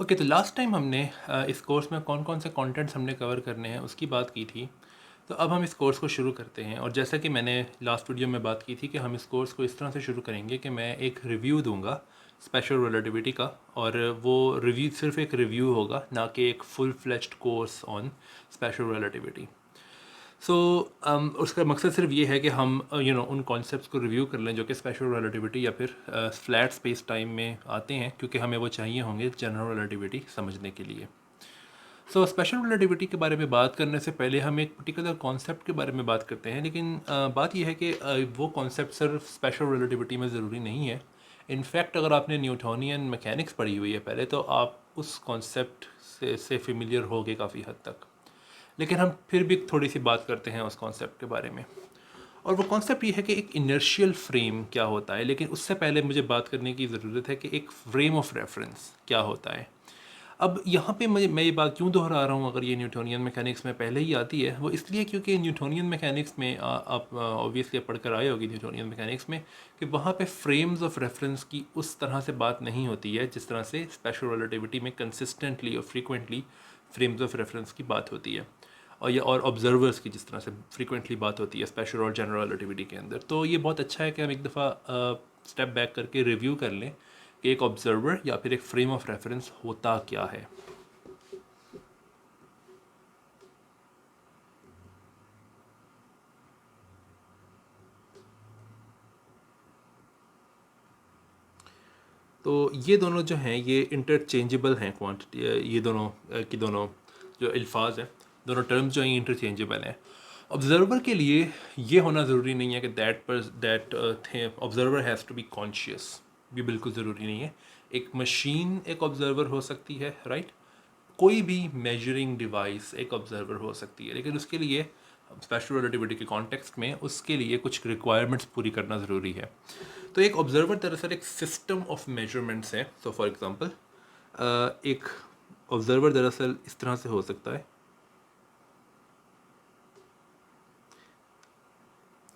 Okay, तो last time हमने इस कोर्स में कौन कौन से कंटेंट्स हमने कवर करने हैं उसकी बात की थी। तो अब हम इस कोर्स को शुरू करते हैं, और जैसा कि मैंने लास्ट वीडियो में बात की थी कि हम इस कोर्स को इस तरह से शुरू करेंगे कि मैं एक रिव्यू दूंगा स्पेशल रिलेटिविटी का, और वो रिव्यू सिर्फ एक रिव्यू होगा, ना कि एक full fledged course on special relativity. So उसका मकसद सिर्फ ये है कि हम उन कॉन्सेप्ट्स को रिव्यू कर लें जो कि स्पेशल रिलेटिविटी या फिर फ्लैट स्पेस टाइम में आते हैं, क्योंकि हमें वो चाहिए होंगे जनरल रिलेटिविटी समझने के लिए। सो स्पेशल रिलेटिविटी के बारे में बात करने से पहले हम एक पर्टिकुलर कॉन्सेप्ट के बारे में बात करते हैं, लेकिन बात यह है कि वो कॉन्सेप्ट सिर्फ स्पेशल रिलेटिविटी में ज़रूरी नहीं है। इनफैक्ट अगर आपने न्यूटोनियन मैकेनिक्स पढ़ी हुई है पहले, तो आप उस कॉन्सेप्ट से फेमिलियर होगे काफ़ी हद तक। लेकिन हम फिर भी थोड़ी सी बात करते हैं उस कॉन्सेप्ट के बारे में। और वो कॉन्सेप्ट ये है कि एक इनर्शियल फ्रेम क्या होता है, लेकिन उससे पहले मुझे बात करने की ज़रूरत है कि एक फ्रेम ऑफ रेफरेंस क्या होता है। अब यहाँ पे मैं ये बात क्यों दोहरा रहा हूँ, अगर ये न्यूटोनियन मैकेनिक्स में पहले ही आती है, वो इसलिए क्योंकि न्यूटोनियन मैकेनिक्स में आप ऑब्वियसली पढ़कर आए होगी न्यूटोनियन मैकेनिक्स में, कि वहाँ पे फ्रेम्स ऑफ रेफरेंस की उस तरह से बात नहीं होती है जिस तरह से स्पेशल रिलेटिविटी में कंसिस्टेंटली और फ्रीक्वेंटली फ्रेम्स ऑफ रेफरेंस की बात होती है, और ऑब्जर्वर्स की जिस तरह से फ्रीक्वेंटली बात होती है स्पेशल और जनरल रिलेटिविटी के अंदर। तो ये बहुत अच्छा है कि हम एक दफ़ा स्टेप बैक करके रिव्यू कर लें कि एक ऑब्जर्वर या फिर एक फ्रेम ऑफ रेफरेंस होता क्या है। तो ये दोनों जो हैं ये इंटरचेंजेबल हैं, क्वांटिटी ये दोनों की दोनों जो अल्फाज हैं, दोनों टर्म्स जो हैं इंटरचेंजेबल हैं। ऑब्जर्वर के लिए ये होना ज़रूरी नहीं है कि that observer has to be conscious, भी बिल्कुल ज़रूरी नहीं है। एक मशीन एक ऑब्जर्वर हो सकती है, राइट। कोई भी मेजरिंग डिवाइस एक ऑब्जर्वर हो सकती है, लेकिन उसके लिए स्पेशल रिलेटिविटी के कॉन्टेक्स्ट में उसके लिए कुछ रिक्वायरमेंट्स पूरी करना ज़रूरी है। तो एक ऑब्जर्वर दरअसल एक सिस्टम ऑफ मेजरमेंट्स है। सो फॉर एग्जांपल एक ऑब्जर्वर दरअसल इस तरह से हो सकता है,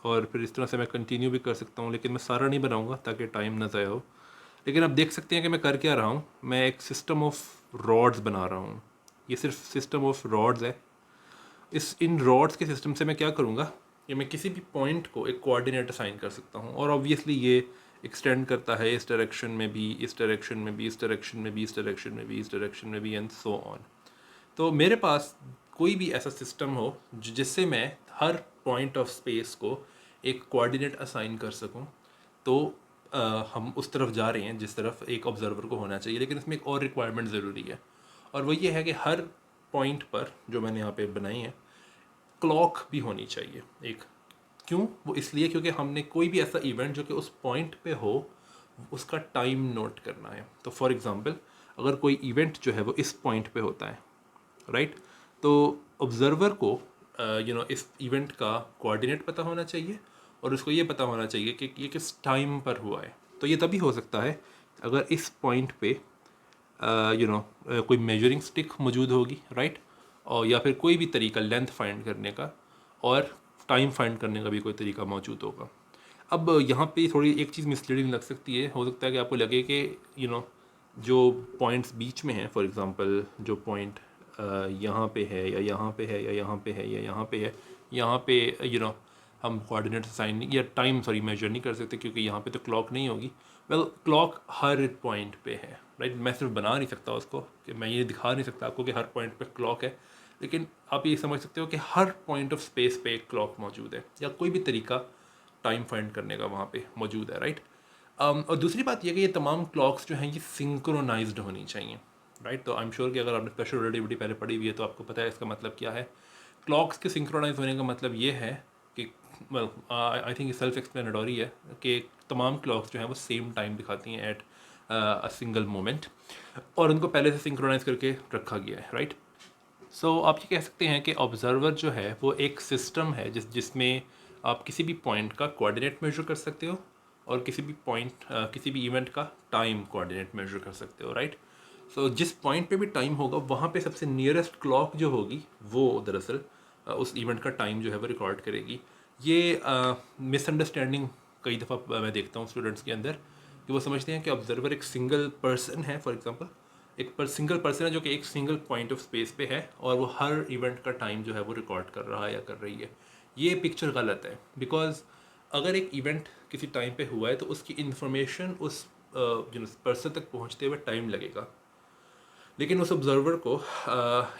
और फिर इस तरह से मैं कंटिन्यू भी कर सकता हूँ, लेकिन मैं सारा नहीं बनाऊँगा ताकि टाइम ना ज़ाया हो। लेकिन आप देख सकते हैं कि मैं कर क्या रहा हूँ, मैं एक सिस्टम ऑफ रॉड्स बना रहा हूँ। ये सिर्फ सिस्टम ऑफ रॉड्स है। इन रॉड्स के सिस्टम से मैं क्या करूँगा कि मैं किसी भी पॉइंट को एक कोऑर्डिनेट असाइन कर सकता हूँ, और ऑब्वियसली ये एक्सटेंड करता है इस डायरेक्शन में भी, इस डायरेक्शन में भी, इस डायरेक्शन में भी, इस डायरेक्शन में भी, इस डायरेक्शन में भी, एंड सो ऑन। तो मेरे पास कोई भी ऐसा सिस्टम हो जिससे मैं हर पॉइंट ऑफ स्पेस को एक कोऑर्डिनेट असाइन कर सकूं, तो हम उस तरफ जा रहे हैं जिस तरफ एक ऑब्जर्वर को होना चाहिए। लेकिन इसमें एक और रिक्वायरमेंट ज़रूरी है, और वो ये है कि हर पॉइंट पर जो मैंने यहाँ पे बनाई है क्लॉक भी होनी चाहिए एक। क्यों? वो इसलिए क्योंकि हमने कोई भी ऐसा इवेंट जो कि उस पॉइंट पे हो उसका टाइम नोट करना है। तो फॉर एग्जांपल अगर कोई इवेंट जो है वो इस पॉइंट पे होता है, राइट, तो ऑब्जर्वर को इस इवेंट का कोऑर्डिनेट पता होना चाहिए, और उसको ये पता होना चाहिए कि ये किस टाइम पर हुआ है। तो ये तभी हो सकता है अगर इस पॉइंट पे कोई मेजरिंग स्टिक मौजूद होगी, राइट, और या फिर कोई भी तरीका लेंथ फाइंड करने का और टाइम फाइंड करने का भी कोई तरीका मौजूद होगा। अब यहाँ पे थोड़ी एक चीज़ मिसलीडिंग लग सकती है, हो सकता है कि आपको लगे कि जो पॉइंट्स बीच में हैं, फॉर एग्जांपल जो पॉइंट यहाँ पे है या यहाँ पे है या यहाँ पे है या यहाँ पे है, यहाँ पे हम कोऑर्डिनेट साइन या टाइम मेजर नहीं कर सकते क्योंकि यहाँ पे तो क्लॉक नहीं होगी। वेल, क्लॉक हर पॉइंट पे है, राइट। मैं सिर्फ बना नहीं सकता उसको, कि मैं ये दिखा नहीं सकता आपको कि हर पॉइंट पे क्लॉक है, लेकिन आप ये समझ सकते हो कि हर पॉइंट ऑफ स्पेस पे एक क्लॉक मौजूद है, या कोई भी तरीका टाइम फाइंड करने का वहाँ पे मौजूद है, राइट। और दूसरी बात यह कि ये तमाम क्लॉक्स जो हैं ये सिंक्रोनाइज्ड होनी चाहिए, राइट। तो आई एम श्योर कि अगर आपने स्पेशल रिलेटिविटी पहले पढ़ी हुई है तो आपको पता है इसका मतलब क्या है। क्लॉक्स के सिंक्रोनाइज होने का मतलब ये है कि well, I think self explanatory है कि तमाम क्लॉक्स जो हैं वो सेम टाइम दिखाती हैं एट अ सिंगल मोमेंट, और उनको पहले से सिंक्रोनाइज करके रखा गया है, राइट। सो आप ये कह सकते हैं कि ऑब्जर्वर जो है वो एक सिस्टम है जिसमें आप किसी भी पॉइंट का कोऑर्डिनेट मेजर कर सकते हो, और किसी भी पॉइंट किसी भी इवेंट का टाइम कोऑर्डिनेट मेजर कर सकते हो, राइट। सो जिस पॉइंट पे भी टाइम होगा वहाँ पे सबसे नियरेस्ट क्लॉक जो होगी वो दरअसल उस इवेंट का टाइम जो है वो रिकॉर्ड करेगी। ये मिसअंडरस्टैंडिंग कई दफ़ा मैं देखता हूँ स्टूडेंट्स के अंदर, कि वो समझते हैं कि ऑब्जर्वर एक सिंगल पर्सन है, फॉर एग्जांपल, एक सिंगल पर्सन है जो कि एक सिंगल पॉइंट ऑफ स्पेस पे है और वो हर इवेंट का टाइम जो है वो रिकॉर्ड कर रहा है या कर रही है। ये पिक्चर गलत है, बिकॉज अगर एक इवेंट किसी टाइम पे हुआ है तो उसकी इन्फॉर्मेशन उस पर्सन तक पहुंचते हुए टाइम लगेगा, लेकिन उस ऑब्जर्वर को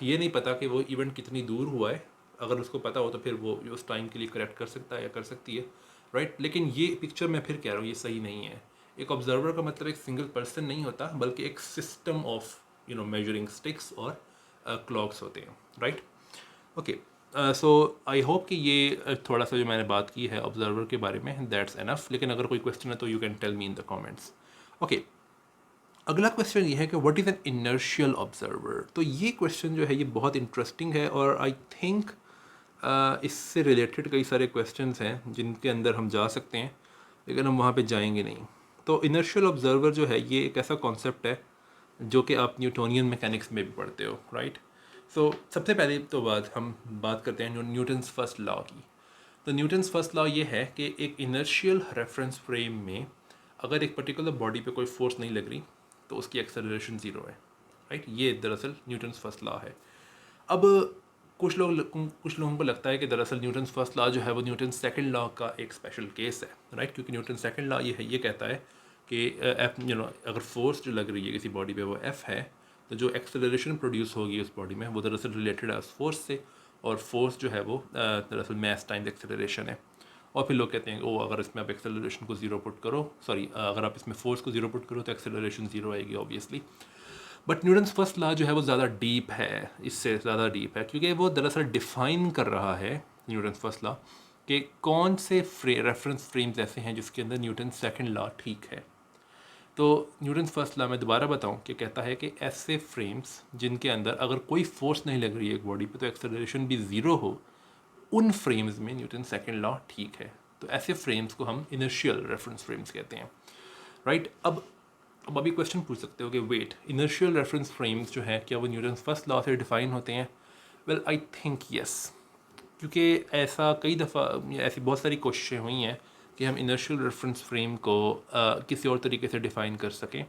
ये नहीं पता कि वो इवेंट कितनी दूर हुआ है। अगर उसको पता हो तो फिर वो उस टाइम के लिए करेक्ट कर सकता है या कर सकती है, राइट। लेकिन ये पिक्चर मैं फिर कह रहा हूँ ये सही नहीं है। एक ऑब्जर्वर का मतलब एक सिंगल पर्सन नहीं होता, बल्कि एक सिस्टम ऑफ मेजरिंग स्टिक्स और क्लॉक्स होते हैं, right. Okay, so I hope कि ये थोड़ा सा जो मैंने बात की है ऑब्जर्वर के बारे में, दैट्स एनफ। लेकिन अगर कोई क्वेश्चन है तो you can tell me in the comments. Okay, अगला क्वेश्चन ये है कि what is an inertial observer. तो ये क्वेश्चन जो है ये बहुत इंटरेस्टिंग है और आई थिंक इससे रिलेटेड कई सारे क्वेश्चंस हैं जिनके अंदर हम जा सकते हैं, लेकिन हम वहाँ पे जाएंगे नहीं। तो इनर्शियल ऑब्जर्वर जो है ये एक ऐसा कॉन्सेप्ट है जो कि आप न्यूटोनियन मैकेनिक्स में भी पढ़ते हो, राइट। सो सबसे पहले तो हम बात करते हैं न्यूटन्स फर्स्ट लॉ की। तो न्यूटन्स फर्स्ट लॉ ये है कि एक इनर्शियल रेफरेंस फ्रेम में अगर एक पर्टिकुलर बॉडी पे कोई फोर्स नहीं लग रही तो उसकी एक्सेलरेशन ज़ीरो है, राइट। ये दरअसल न्यूटन्स फर्स्ट लॉ है। अब कुछ लोगों को लगता है कि दरअसल न्यूटन्स फर्स्ट लॉ जो है वो न्यूटन सेकंड लॉ का एक स्पेशल केस है, राइट। क्योंकि न्यूटन सेकंड लॉ ये कहता है कि एफ अगर फोर्स जो लग रही है किसी बॉडी पे वो एफ है, तो जो एक्सेलरेशन प्रोड्यूस होगी उस बॉडी में वो दरअसल रिलेटेड है उस फोर्स से, और फोर्स जो है वो दरअसल मैस टाइम्स एक्सेलरेशन है। और फिर लोग कहते हैं ओ अगर इसमें आप एक्सेलरेशन को ज़ीरो पुट करो, सॉरी अगर आप इसमें फोर्स को ज़ीरो पुट करो तो एक्सेलरेशन ज़ीरो आएगी obviously. But Newton's first law जो है वो ज़्यादा डीप है, इससे ज़्यादा डीप है, क्योंकि वो दरअसल डिफ़ाइन कर रहा है न्यूटन्स फर्स्ट लॉ कि कौन से रेफरेंस फ्रेम्स ऐसे हैं जिसके अंदर न्यूटन सेकंड लॉ ठीक है। तो न्यूटन्स फर्स्ट लॉ मैं दोबारा बताऊं कि कहता है कि ऐसे फ्रेम्स जिनके अंदर अगर कोई फोर्स नहीं लग रही है एक बॉडी पे तो एक्सेलरेशन भी ज़ीरो हो, उन फ्रेम्स में न्यूटन सेकंड लॉ ठीक है। तो ऐसे फ्रेम्स को हम इनर्शियल रेफरेंस फ्रेम्स कहते हैं, राइट। अब अभी क्वेश्चन पूछ सकते हो कि वेट, इनर्शियल रेफरेंस फ्रेम्स जो है क्या वो न्यूटन फर्स्ट लॉ से डिफाइन होते हैं? वेल आई थिंक यस, क्योंकि ऐसा कई दफ़ा ऐसी बहुत सारी कोशिशें हुई हैं कि हम इनर्शियल रेफरेंस फ्रेम को किसी और तरीके से डिफ़ाइन कर सकें,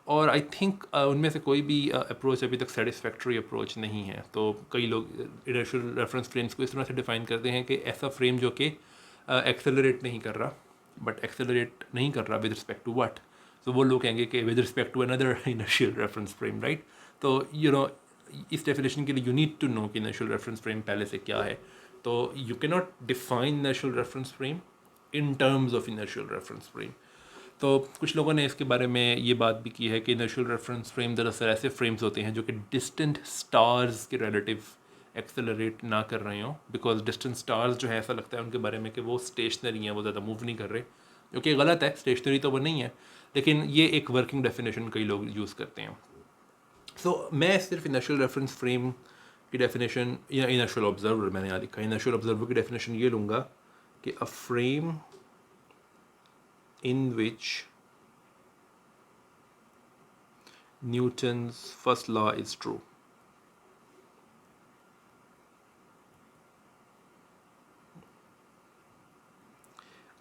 और आई थिंक उनमें से कोई भी अप्रोच अभी तक सेटिस्फैक्ट्री अप्रोच नहीं है। तो कई लोग इनर्शियल रेफरेंस फ्रेम्स को इस तरह से डिफ़ाइन करते हैं कि ऐसा फ्रेम जो कि एक्सेलरेट नहीं कर रहा, बट एक्सेलरेट नहीं कर रहा विद रिस्पेक्ट टू व्हाट। तो वो लोग कहेंगे कि with respect to another inertial reference frame, right. तो इस डेफिनेशन के लिए यू नीड टू नो कि इनर्शियल रेफरेंस फ्रेम पहले से क्या है। तो you can not define inertial reference frame in terms of inertial reference frame. तो कुछ लोगों ने इसके बारे में ये बात भी की है कि इनर्शियल रेफरेंस फ्रेम दरअसल ऐसे फ्रेम्स होते हैं जो कि डिस्टेंट स्टार्स के रिलेटिव एक्सेलरेट ना कर रहे हों, बिकॉज डिस्टेंट स्टार्स जो है ऐसा लगता है उनके बारे में कि वो स्टेशनरी हैं, वो ज़्यादा मूव नहीं कर रहे, जो कि गलत है, स्टेशनरी तो वो नहीं है, लेकिन ये एक वर्किंग डेफिनेशन कई लोग यूज़ करते हैं। सो मैं सिर्फ इनर्शियल रेफरेंस फ्रेम की डेफिनेशन या इनर्शियल ऑब्जर्वर मैंने यहाँ लिखा है, इनर्शियल ऑब्जर्वर की डेफिनेशन ये लूँगा कि a frame in which Newton's first law is true.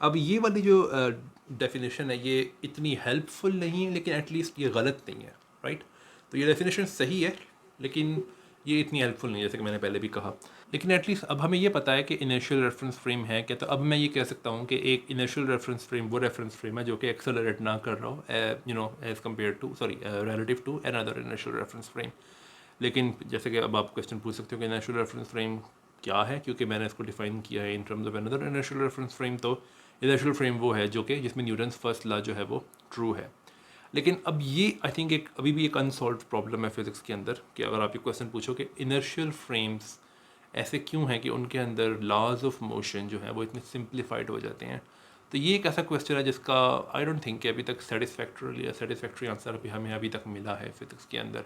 अब ये वाली जो डेफिनेशन है ये इतनी हेल्पफुल नहीं है, लेकिन एटलीस्ट ये गलत नहीं है, राइट। तो ये डेफिनेशन सही है, लेकिन ये इतनी हेल्पफुल नहीं है, जैसे कि मैंने पहले भी कहा। लेकिन एटलीस्ट अब हमें ये पता है कि इनिशियल रेफरेंस फ्रेम है क्या। तो अब मैं ये कह सकता हूँ कि एक इनिशियल रेफरेंस फ्रेम वो रेफरेंस फ्रेम है जो कि एक्सेलरेट ना कर रहा हो, as compare to relative to another initial reference frame. लेकिन जैसे कि अब आप क्वेश्चन पूछ सकते हो कि इनिशियल रेफरेंस फ्रेम क्या है, क्योंकि मैंने इसको डिफाइन किया है इन terms of another initial reference frame. तो इनिशियल फ्रेम वो है जो कि जिसमें न्यूटन्स फर्स्ट लॉ जो है वो ट्रू है। लेकिन अब ये आई थिंक एक अभी भी एक अनसॉल्व प्रॉब्लम है फिज़िक्स के अंदर, कि अगर आप ये क्वेश्चन पूछो कि इनर्शियल फ्रेम्स ऐसे क्यों हैं कि उनके अंदर लॉज ऑफ मोशन जो है वो इतने सिंप्लीफाइड हो जाते हैं, तो ये एक ऐसा क्वेश्चन है जिसका आई डोंट थिंक कि अभी तक सेटिस्फैक्ट्री आंसर अभी हमें अभी तक मिला है फिज़िक्स के अंदर।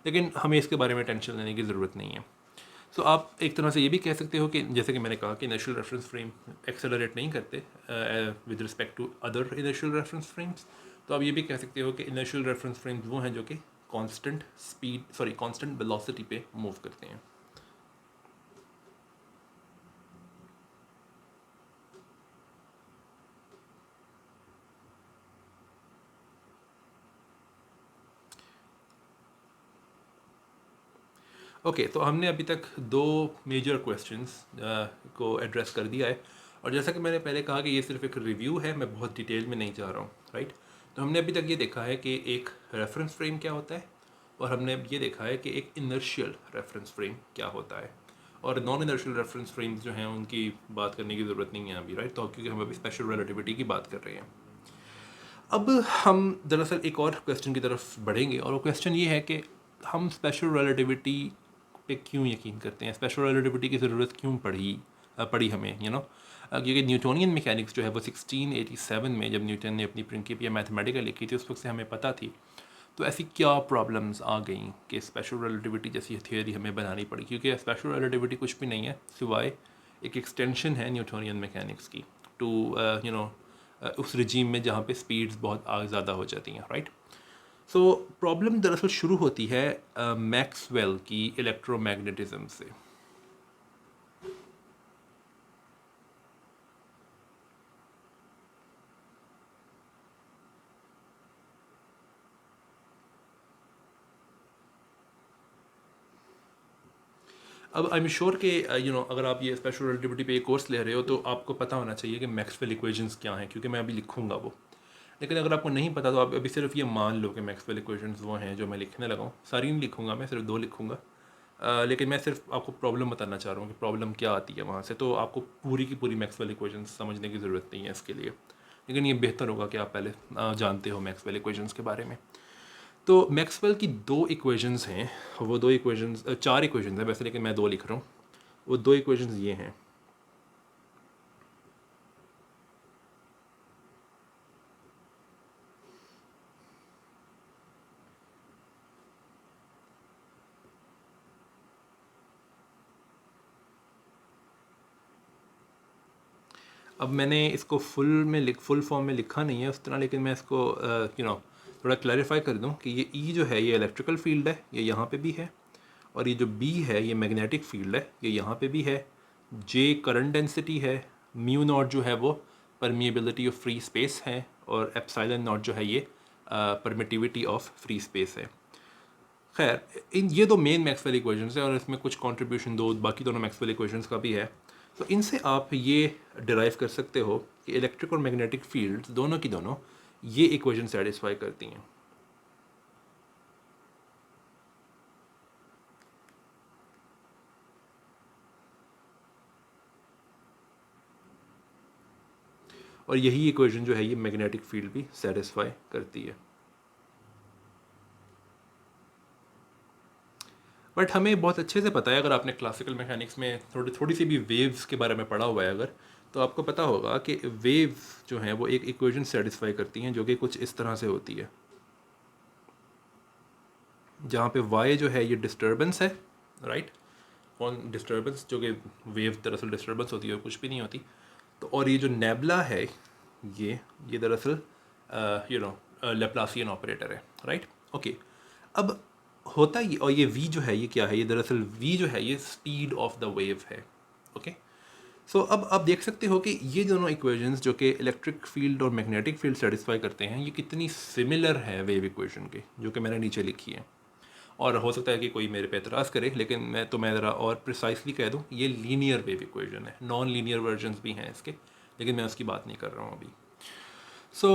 लेकिन हमें इसके बारे में टेंशन लेने की ज़रूरत नहीं है। सो आप एक तरह से ये भी कह सकते हो कि जैसे कि मैंने कहा कि इनिशियल रेफरेंस फ्रेम एक्सेलरेट नहीं करते with respect to other initial reference frames. तो आप ये भी कह सकते हो कि इनिशियल रेफरेंस फ्रेम्स वो हैं जो कि कांस्टेंट वेलोसिटी पे मूव करते हैं। ओके, तो हमने अभी तक दो मेजर क्वेश्चंस को एड्रेस कर दिया है, और जैसा कि मैंने पहले कहा कि ये सिर्फ एक रिव्यू है, मैं बहुत डिटेल में नहीं जा रहा हूँ, राइट। तो हमने अभी तक ये देखा है कि एक रेफरेंस फ्रेम क्या होता है, और हमने ये देखा है कि एक इनर्शियल रेफरेंस फ्रेम क्या होता है, और नॉन इनर्शियल रेफरेंस फ्रेम्स जो हैं उनकी बात करने की ज़रूरत नहीं है अभी, राइट, तो क्योंकि हम अभी स्पेशल रिलेटिविटी की बात कर रहे हैं। अब हम दरअसल एक और क्वेश्चन की तरफ बढ़ेंगे, और वो क्वेश्चन ये है कि हम स्पेशल रिलेटिविटी पे क्यों यकीन करते हैं, स्पेशल रिलेटिविटी की ज़रूरत क्यों पड़ी हमें, क्योंकि न्यूटोनियन मैकेनिक्स जो है वो 1687 में जब न्यूटन ने अपनी प्रिंसिपिया मैथमेटिका लिखी थी, उस वक्त से हमें पता थी। तो ऐसी क्या प्रॉब्लम्स आ गई कि स्पेशल रिलेटिविटी जैसी थियोरी हमें बनानी पड़ी, क्योंकि स्पेशल रिलेटिविटी कुछ भी नहीं है सिवाय एक एक्सटेंशन है न्यूटोनियन मैकेनिक्स की टू उस रिजीम में जहाँ पे स्पीड्स बहुत ज़्यादा हो जाती हैं, राइट। सो प्रॉब्लम दरअसल शुरू होती है मैक्सवेल की इलेक्ट्रोमैग्नेटिज्म से। अब आई एम श्योर कि अगर आप ये स्पेशल रिलेटिविटी पे एक कोर्स ले रहे हो तो आपको पता होना चाहिए कि मैक्सवेल इक्वेशंस क्या हैं, क्योंकि मैं अभी लिखूंगा वो। लेकिन अगर आपको नहीं पता तो आप अभी सिर्फ ये मान लो कि मैक्सवेल इक्वेशंस वो हैं जो मैं लिखने लगा हूँ। सारी नहीं लिखूंगा मैं, सिर्फ दो लिखूंगा। लेकिन मैं सिर्फ आपको प्रॉब्लम बताना चाह रहा हूँ कि प्रॉब्लम क्या आती है वहाँ से, तो आपको पूरी की पूरी मैक्सवेल इक्वेशंस समझने की ज़रूरत नहीं है इसके लिए। लेकिन ये बेहतर होगा कि आप पहले जानते हो मैक्सवेल इक्वेशंस के बारे में। तो मैक्सवेल की दो इक्वेशंस हैं, वो दो इक्वेशंस, चार इक्वेशंस हैं वैसे, लेकिन मैं दो लिख रहा हूँ। वो दो इक्वेशंस ये हैं। अब मैंने इसको फुल फॉर्म में लिखा नहीं है उस तरह, लेकिन मैं इसको थोड़ा क्लैरिफाई कर दूं कि ये ई जो है ये इलेक्ट्रिकल फील्ड है, ये यहाँ पे भी है, और ये जो बी है ये मैग्नेटिक फील्ड है, ये यहाँ पे भी है। जे करंट डेंसिटी है, म्यू नॉट जो है वो परमिएबिलिटी ऑफ फ्री स्पेस है, और एप्सिलॉन नॉट जो है ये परमिटिविटी ऑफ फ्री स्पेस है। खैर, इन ये दो मेन मैक्सवेल इक्वेशंस हैं, और इसमें कुछ कंट्रीब्यूशन दो बाकी दोनों मैक्सवेल इक्वेशंस का भी है। तो इनसे आप ये डिराइव कर सकते हो कि इलेक्ट्रिक और मैग्नेटिक फील्ड्स दोनों की दोनों ये इक्वेशन सेटिस्फाई करती हैं। और यही इक्वेशन जो है ये मैग्नेटिक फील्ड भी सेटिस्फाई करती है। बट हमें बहुत अच्छे से पता है, अगर आपने क्लासिकल मैकेनिक्स में थोड़ी सी भी वेव्स के बारे में पढ़ा हुआ है अगर, तो आपको पता होगा कि वेव्स जो हैं वो एक इक्वेशन सेटिस्फाई करती हैं जो कि कुछ इस तरह से होती है, जहाँ पे y जो है ये डिस्टर्बेंस है, राइट। कौन डिस्टर्बेंस, जो कि वेव दरअसल डिस्टर्बेंस होती है, कुछ भी नहीं होती। तो और ये जो नेबला है ये दरअसल लेप्लासियन ऑपरेटर है, राइट। ओके, अब होता ये, और ये v जो है ये क्या है, ये दरअसल v जो है ये स्पीड ऑफ द वेव है। ओके, सो अब आप देख सकते हो कि ये दोनों इक्वेशंस जो कि इलेक्ट्रिक फील्ड और मैग्नेटिक फील्ड सेटिस्फाई करते हैं, ये कितनी सिमिलर है वेव इक्वेशन के, जो कि मैंने नीचे लिखी है। और हो सकता है कि कोई मेरे पे एतराज़ करे, लेकिन मैं ज़रा और प्रिसाइसली कह दूँ, ये लीनियर वेव इक्वेशन है। नॉन लीनियर वर्जन्स भी हैं इसके, लेकिन मैं उसकी बात नहीं कर रहा हूँ अभी। सो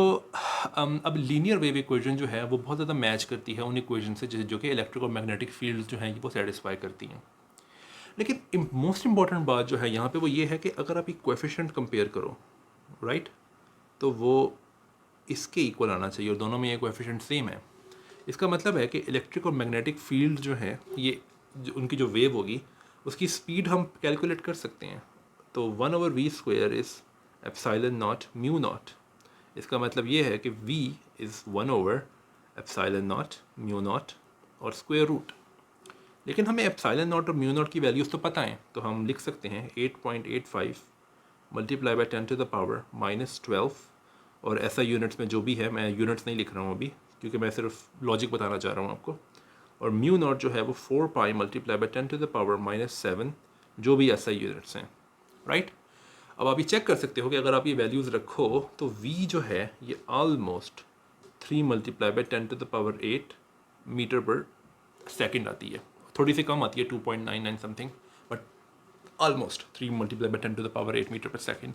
अब लीनियर वेव इक्वेशन जो है वो बहुत ज़्यादा मैच करती है उन इक्वेशन से जो कि इलेक्ट्रिक और मैग्नेटिक फील्ड जो हैं वो सेटिस्फाई करती हैं। लेकिन मोस्ट इंपॉर्टेंट बात जो है यहाँ पे वो ये है कि अगर आप एक कोएफिशिएंट कंपेयर करो, राइट, तो वो इसके इक्वल आना चाहिए, और दोनों में ये कोएफिशिएंट सेम है। इसका मतलब है कि इलेक्ट्रिक और मैग्नेटिक फील्ड जो है ये उनकी जो वेव होगी उसकी स्पीड हम कैलकुलेट कर सकते हैं। तो 1/v² is epsilon naught mu naught. इसका मतलब ये है कि v इज़ 1/एप्सिलॉन नॉट म्यू नॉट और स्क्वायर रूट। लेकिन हमें एप्सिलॉन नॉट और म्यू नॉट की वैल्यूज़ तो पता है, तो हम लिख सकते हैं 8.85 मल्टीप्लाई बाई 10⁻⁻12, और ऐसा यूनिट्स में जो भी है, मैं यूनिट्स नहीं लिख रहा हूँ अभी क्योंकि मैं सिर्फ लॉजिक बताना चाह रहा हूँ आपको। और म्यू नॉट जो है वो 4 पाई मल्टीप्लाई बाई 10⁻⁻7, जो भी ऐसा यूनिट्स हैं, राइट। अब आप ये चेक कर सकते हो कि अगर आप ये वैल्यूज़ रखो तो v जो है ये almost 3 multiply by 10⁻8 metre per second आती है। थोड़ी सी कम आती है 2.99 something, but almost 3 multiply by 10⁻8 metre per second.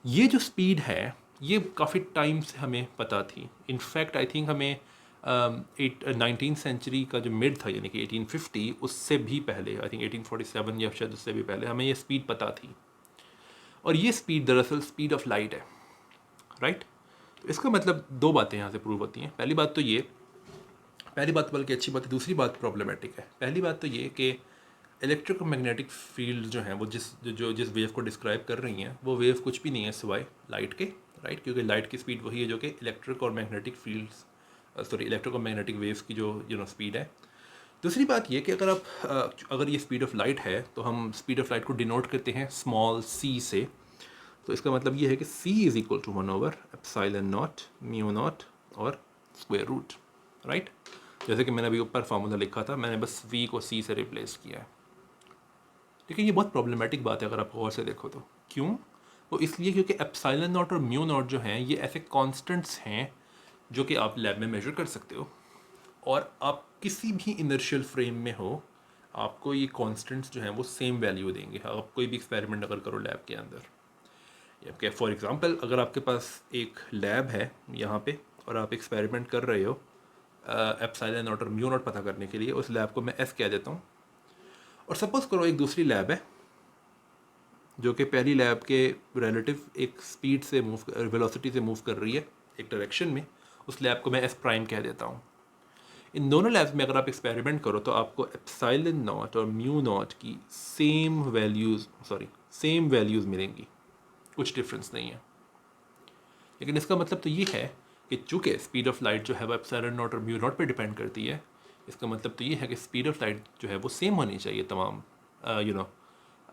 ये जो स्पीड है ये काफ़ी टाइम से हमें पता थी। इनफैक्ट आई थिंक हमें 19th सेंचुरी का जो मिड था यानी कि 1850 उससे भी पहले, आई थिंक 1847 या शायद उससे भी पहले हमें ये स्पीड पता थी। और ये स्पीड दरअसल स्पीड ऑफ लाइट है, राइट। तो इसका मतलब दो बातें यहाँ से प्रूव होती हैं। पहली बात बल्कि अच्छी बात है, दूसरी बात प्रॉब्लमेटिक है। पहली बात तो ये कि इलेक्ट्रिक मैग्नेटिक फील्ड जो हैं वो जिस वेव को डिस्क्राइब कर रही हैं वो वेव कुछ भी नहीं है सिवाय लाइट के, राइट। क्योंकि लाइट की स्पीड वही है जो कि इलेक्ट्रिक और मैग्नेटिक फील्ड्स इलेक्ट्रिक और मैग्नेटिक वेव्स की जो स्पीड है। दूसरी बात ये कि अगर ये स्पीड ऑफ लाइट है तो हम स्पीड ऑफ लाइट को डिनोट करते हैं स्मॉल c से। तो इसका मतलब ये है कि c इज़ इक्वल टू 1/ε0 μ0 और स्क्वायर रूट, राइट। जैसे कि मैंने अभी ऊपर फार्मूला लिखा था, मैंने बस v को c से रिप्लेस किया है। लेकिन ये बहुत प्रॉब्लमेटिक बात है अगर आप गौर से देखो तो। क्यों? वो इसलिए क्योंकि ε0 और μ0 जो हैं ये ऐसे कॉन्स्टेंट्स हैं जो कि आप लैब में मेजर कर सकते हो, और आप किसी भी इनर्शियल फ्रेम में हो आपको ये कॉन्स्टेंट्स जो हैं वो सेम वैल्यू देंगे। आप कोई भी एक्सपेरिमेंट अगर करो लैब के अंदर, फॉर एग्जांपल अगर आपके पास एक लैब है यहाँ पे और आप एक्सपेरिमेंट कर रहे हो ε0 और μ0 पता करने के लिए, उस लैब को मैं S कह देता हूँ। और सपोज करो एक दूसरी लैब है जो कि पहली लैब के रिलेटिव एक स्पीड से वेलोसिटी से मूव कर रही है एक डायरेक्शन में, उस लैब को मैं S प्राइम कह देता हूँ। इन दोनों लैब्स में अगर आप एक्सपेरिमेंट करो तो आपको ε0 और μ0 की सेम वैल्यूज़ मिलेंगी, कुछ डिफरेंस नहीं है। लेकिन इसका मतलब तो ये है कि चूँकि स्पीड ऑफ लाइट जो है वो ε0 और μ0 पे डिपेंड करती है, इसका मतलब तो ये है कि स्पीड ऑफ लाइट जो है वो सेम होनी चाहिए तमाम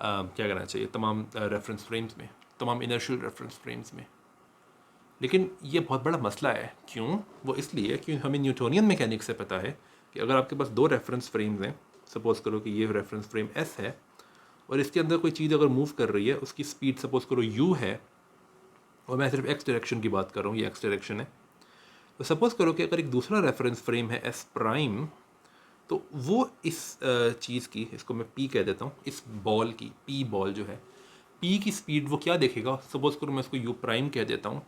क्या करना चाहिए तमाम रेफरेंस फ्रेम्स में, तमाम इनर्शियल रेफरेंस फ्रेम्स में। लेकिन ये बहुत बड़ा मसला है। क्यों? वो इसलिए कि हमें न्यूटोनियन मैकेनिक्स से पता है कि अगर आपके पास दो रेफरेंस फ्रेम्स हैं, सपोज़ करो कि ये रेफरेंस फ्रेम S है और इसके अंदर कोई चीज़ अगर मूव कर रही है, उसकी स्पीड सपोज़ करो u है, और मैं सिर्फ x डायरेक्शन की बात कर रहा हूँ, ये x डायरेक्शन है। तो सपोज़ करो कि अगर एक दूसरा रेफरेंस फ्रेम है S प्राइम, तो वो इस चीज़ की, इसको मैं P कह देता हूँ, इस बॉल की P बॉल जो है P की स्पीड वो क्या देखेगा, सपोज़ करो मैं इसको u प्राइम कह देता हूँ।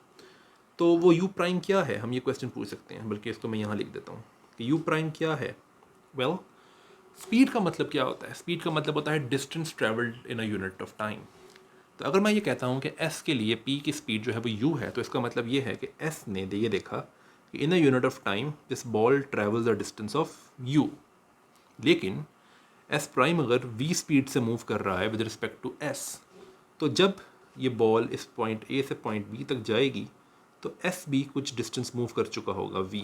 तो वो u प्राइम क्या है, हम ये क्वेश्चन पूछ सकते हैं, बल्कि इसको मैं यहाँ लिख देता हूँ कि u प्राइम क्या है। वेल, स्पीड का मतलब क्या होता है? स्पीड का मतलब होता है distance travelled in a unit of time. तो अगर मैं ये कहता हूँ कि s के लिए p की स्पीड जो है वो u है, तो इसका मतलब ये है कि s ने ये देखा कि in a unit of time this ball travels a distance of u। लेकिन s प्राइम अगर v स्पीड से मूव कर रहा है विद रिस्पेक्ट टू s, तो जब ये बॉल इस पॉइंट a से पॉइंट b तक जाएगी तो s भी कुछ डिस्टेंस मूव कर चुका होगा v।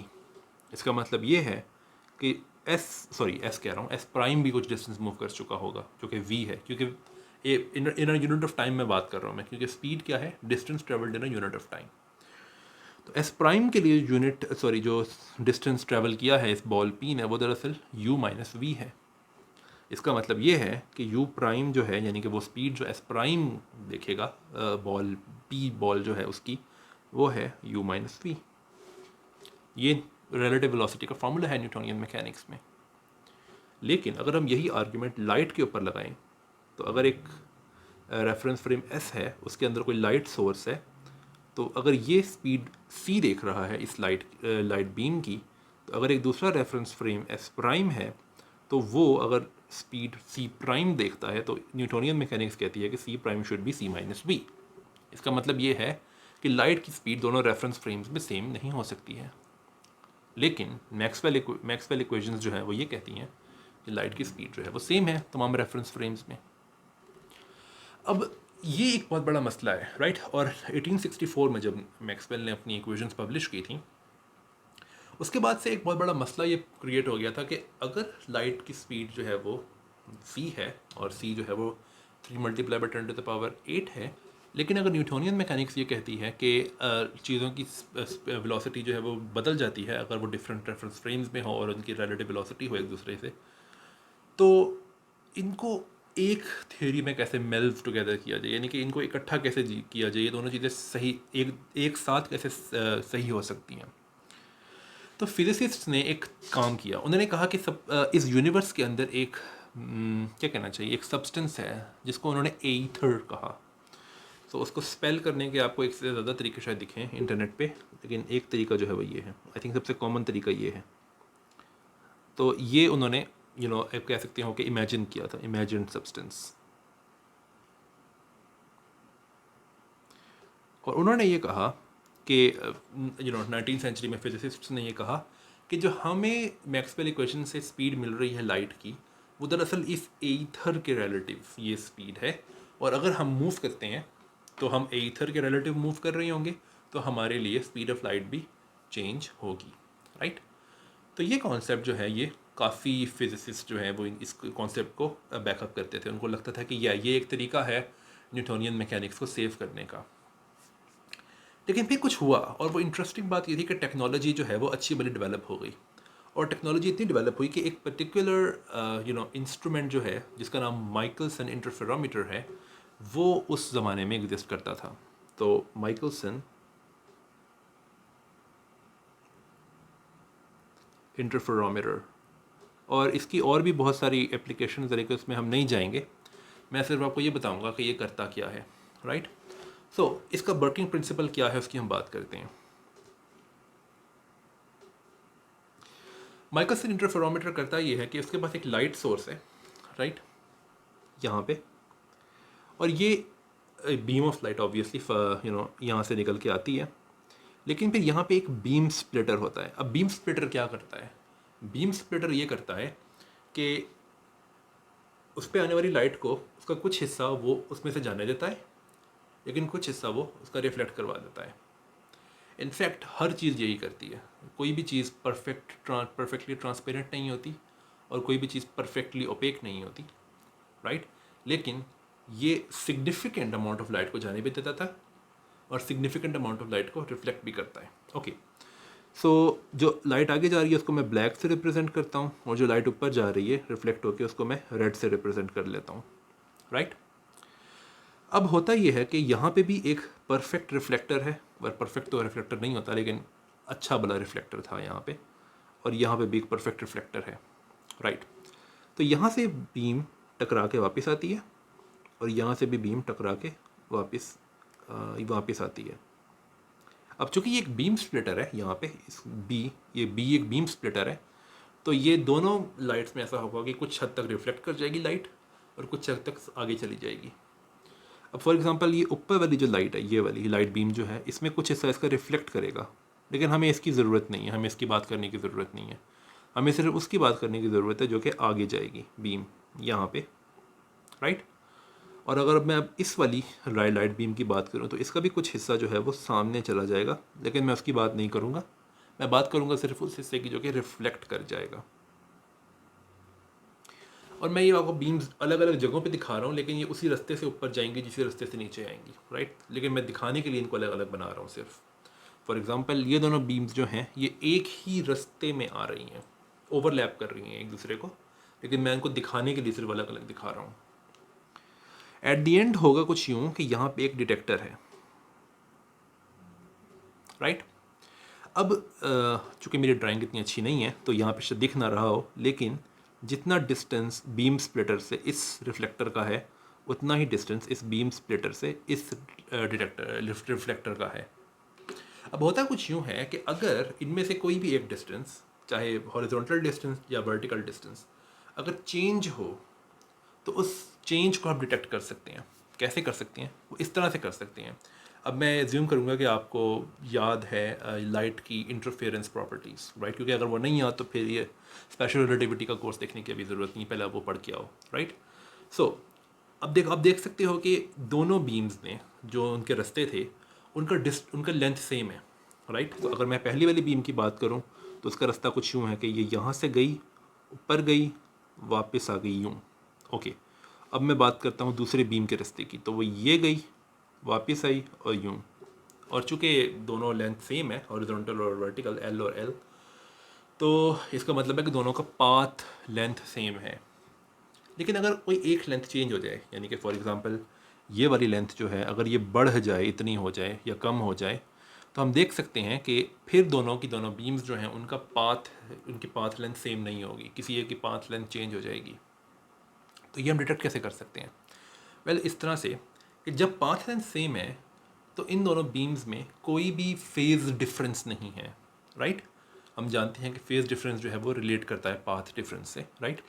इसका मतलब ये है कि s कह रहा हूँ, s प्राइम भी कुछ डिस्टेंस मूव कर चुका होगा जो कि v है, क्योंकि इन यूनिट ऑफ टाइम में बात कर रहा हूँ मैं, क्योंकि स्पीड क्या है, distance travelled in a unit of time. तो s प्राइम के लिए जो डिस्टेंस ट्रेवल किया है इस बॉल p ने, वो दरअसल u माइनस v है। इसका मतलब ये है कि u प्राइम जो है, यानी कि वो स्पीड जो s प्राइम देखेगा बॉल p बॉल जो है उसकी, वो है u माइनस v। ये रिलेटिव वेलोसिटी का फॉर्मूला है न्यूटोनियन मैकेनिक्स में। लेकिन अगर हम यही आर्ग्यूमेंट लाइट के ऊपर लगाएं, तो अगर एक रेफरेंस फ्रेम S है, उसके अंदर कोई लाइट सोर्स है, तो अगर ये स्पीड c देख रहा है इस लाइट बीम की, तो अगर एक दूसरा रेफरेंस फ्रेम S प्राइम है, तो वो अगर स्पीड c प्राइम देखता है, तो न्यूटोनियन मैकेनिक्स कहती है कि c prime should be c minus v। इसका मतलब ये है कि लाइट की स्पीड दोनों रेफरेंस फ्रेम्स में सेम नहीं हो सकती है। लेकिन मैक्सवेल इक्वेशंस जो है वो ये कहती हैं कि लाइट की स्पीड जो है वो सेम है तमाम रेफरेंस फ्रेम्स में। अब ये एक बहुत बड़ा मसला है, राइट। और 1864 में जब मैक्सवेल ने अपनी इक्वेशंस पब्लिश की थी, उसके बाद से एक बहुत बड़ा मसला ये क्रिएट हो गया था कि अगर लाइट की स्पीड जो है वो c है और c जो है वो 3 मल्टीप्लाई बाई 10⁸ है, लेकिन अगर न्यूटोनियन मैकेनिक्स ये कहती है कि चीज़ों की वेलोसिटी जो है वो बदल जाती है अगर वो डिफरेंट रेफरेंस फ्रेम्स में हो और उनकी रिलेटिव वेलोसिटी हो एक दूसरे से, तो इनको एक थ्योरी में कैसे मेल्व टुगेदर किया जाए, यानी कि इनको इकट्ठा कैसे किया जाए, ये दोनों चीज़ें सही एक साथ कैसे सही हो सकती हैं। तो फिजिसिस्ट्स ने एक काम किया, उन्होंने कहा कि इस यूनिवर्स के अंदर एक क्या कहना चाहिए, एक सब्सटेंस है जिसको उन्होंने एथर कहा। तो उसको स्पेल करने के आपको एक से ज़्यादा तरीके शायद दिखें इंटरनेट पे, लेकिन एक तरीका जो है वो ये है, आई थिंक सबसे कॉमन तरीका ये है। तो ये उन्होंने आप कह सकते हो कि इमेजिन किया था, इमेजिन सब्सटेंस। और उन्होंने ये कहा कि 19th सेंचुरी में फिजिसिस्ट्स ने ये कहा कि जो हमें मैक्सवेल इक्वेशन से स्पीड मिल रही है लाइट की, वो दरअसल इस एथर के रिलेटिव ये स्पीड है, और अगर हम मूव करते हैं तो हम एथर के रिलेटिव मूव कर रहे होंगे, तो हमारे लिए स्पीड ऑफ लाइट भी चेंज होगी, राइट। तो ये कॉन्सेप्ट जो है, ये काफ़ी फिजिसिस्ट जो है वो इस कॉन्सेप्ट को बैकअप करते थे। उनको लगता था कि ये एक तरीका है न्यूटोनियन मैकेनिक्स को सेव करने का। लेकिन फिर कुछ हुआ, और वो इंटरेस्टिंग बात ये थी कि टेक्नोलॉजी जो है वो अच्छी बड़ी डेवलप हो गई, और टेक्नोलॉजी इतनी डेवलप हुई कि एक पर्टिकुलर इंस्ट्रूमेंट जो है जिसका नाम माइकलसन इंटरफेरोमीटर है, वो उस ज़माने में एग्जिस्ट करता था। तो माइकलसन इंटरफेरोमीटर, और इसकी और भी बहुत सारी एप्लीकेशन तरीके, उसमें हम नहीं जाएंगे, मैं सिर्फ आपको ये बताऊंगा कि ये करता क्या है, राइट। सो इसका वर्किंग प्रिंसिपल क्या है उसकी हम बात करते हैं। माइकलसन इंटरफेरोमीटर करता ये है कि उसके पास एक लाइट सोर्स है, राइट, यहाँ पे, और ये बीम ऑफ लाइट ऑब्वियसली यहाँ से निकल के आती है, लेकिन फिर यहाँ पे एक बीम स्प्लिटर होता है। अब बीम स्प्लिटर क्या करता है? बीम स्प्लिटर ये करता है कि उस पर आने वाली लाइट को, उसका कुछ हिस्सा वो उसमें से जाने देता है, लेकिन कुछ हिस्सा वो उसका रिफ्लेक्ट करवा देता है। इनफैक्ट हर चीज़ यही करती है, कोई भी चीज़ परफेक्टली ट्रांसपेरेंट नहीं होती, और कोई भी चीज़ परफेक्टली ओपेक नहीं होती, राइट। लेकिन ये सिग्निफिकेंट अमाउंट ऑफ लाइट को जाने भी देता था, और सिग्निफिकेंट अमाउंट ऑफ लाइट को रिफ्लेक्ट भी करता है। ओके, सो जो लाइट आगे जा रही है उसको मैं ब्लैक से रिप्रेजेंट करता हूँ, और जो लाइट ऊपर जा रही है रिफ्लेक्ट होकर उसको मैं रेड से रिप्रेजेंट कर लेता हूँ, राइट। अब होता यह है कि यहाँ पे भी एक परफेक्ट रिफ्लेक्टर है, पर परफेक्ट तो रिफ्लेक्टर नहीं होता, लेकिन अच्छा भला रिफ्लेक्टर था यहाँ पे, और यहाँ पे भी एक परफेक्ट रिफ्लेक्टर है, राइट। तो यहाँ से बीम टकरा के वापस आती है, और यहाँ से भी बीम टकरा के वापस आती है। अब चूंकि ये एक बीम स्प्लिटर है, यहाँ पे ये बी एक बीम स्प्लिटर है, तो ये दोनों लाइट्स में ऐसा होगा कि कुछ हद तक रिफ्लेक्ट कर जाएगी लाइट, और कुछ हद तक आगे चली जाएगी। अब फॉर एग्जांपल ये ऊपर वाली जो लाइट है, ये वाली लाइट बीम जो है, इसमें कुछ हिस्सा इसका रिफ्लेक्ट करेगा, लेकिन हमें इसकी ज़रूरत नहीं है, हमें इसकी बात करने की ज़रूरत नहीं है, हमें सिर्फ उसकी बात करने की ज़रूरत है जो कि आगे जाएगी बीम यहाँ पे, राइट। और अगर मैं अब इस वाली लाइट बीम की बात करूँ, तो इसका भी कुछ हिस्सा जो है वो सामने चला जाएगा, लेकिन मैं उसकी बात नहीं करूँगा, मैं बात करूँगा सिर्फ उस हिस्से की जो कि रिफ्लेक्ट कर जाएगा। और मैं ये आपको बीम्स अलग अलग जगहों पे दिखा रहा हूँ, लेकिन ये उसी रास्ते से ऊपर जाएंगी जिस रास्ते से नीचे आएंगी, राइट। लेकिन मैं दिखाने के लिए इनको अलग अलग बना रहा हूँ सिर्फ। फॉर एग्जांपल ये दोनों बीम्स जो हैं ये एक ही रास्ते में आ रही हैं, ओवरलैप कर रही हैं एक दूसरे को, लेकिन मैं इनको दिखाने के लिए सिर्फ अलग अलग दिखा रहा हूँ। एट दी एंड होगा कुछ यूँ कि यहाँ पे एक डिटेक्टर है, राइट। अब चूँकि मेरी ड्राइंग इतनी अच्छी नहीं है तो यहाँ पे शायद दिख ना रहा हो, लेकिन जितना डिस्टेंस बीम स्प्लिटर से इस रिफ्लेक्टर का है, उतना ही डिस्टेंस इस बीम स्प्लिटर से इस रिफ्लेक्टर का है। अब होता कुछ यूँ है कि अगर इनमें से कोई भी एक डिस्टेंस, चाहे हॉरिजॉन्टल डिस्टेंस या वर्टिकल डिस्टेंस, अगर चेंज हो, तो उस चेंज को आप डिटेक्ट कर सकते हैं। कैसे कर सकते हैं? वो इस तरह से कर सकते हैं। अब मैं एज्यूम करूँगा कि आपको याद है लाइट की इंटरफेरेंस प्रॉपर्टीज़, राइट, क्योंकि अगर वो नहीं याद तो फिर ये स्पेशल रिलेटिविटी का कोर्स देखने की अभी ज़रूरत नहीं, पहले आप वो पढ़ के आप, राइट। सो अब देख सकते हो कि दोनों बीम्स में जो उनके रास्ते थे, उनका लेंथ सेम है, राइट। तो अगर मैं पहली वाली बीम की बात करूँ तो उसका रास्ता कुछ यूँ है कि ये यहाँ से गई, ऊपर गई, वापस आ गई यूँ, ओके। अब मैं बात करता हूँ दूसरे बीम के रास्ते की, तो वो ये गई, वापस आई, और यूँ। और चूँकि दोनों लेंथ सेम है, हॉरिजॉन्टल और वर्टिकल, एल और एल, तो इसका मतलब है कि दोनों का पाथ लेंथ सेम है। लेकिन अगर कोई एक लेंथ चेंज हो जाए, यानी कि फॉर एग्जांपल ये वाली लेंथ जो है अगर ये बढ़ जाए, इतनी हो जाए या कम हो जाए, तो हम देख सकते हैं कि फिर दोनों की दोनों बीम्स जो हैं उनकी पाथ लेंथ सेम नहीं होगी, किसी एक की पाथ लेंथ चेंज हो जाएगी। तो ये हम डिटेक्ट कैसे कर सकते हैं? वेल, इस तरह से कि जब पाथ लेंथ सेम है तो इन दोनों बीम्स में कोई भी फेज़ डिफरेंस नहीं है, राइट? हम जानते हैं कि फेज़ डिफरेंस जो है वो रिलेट करता है पाथ डिफरेंस से, राइट?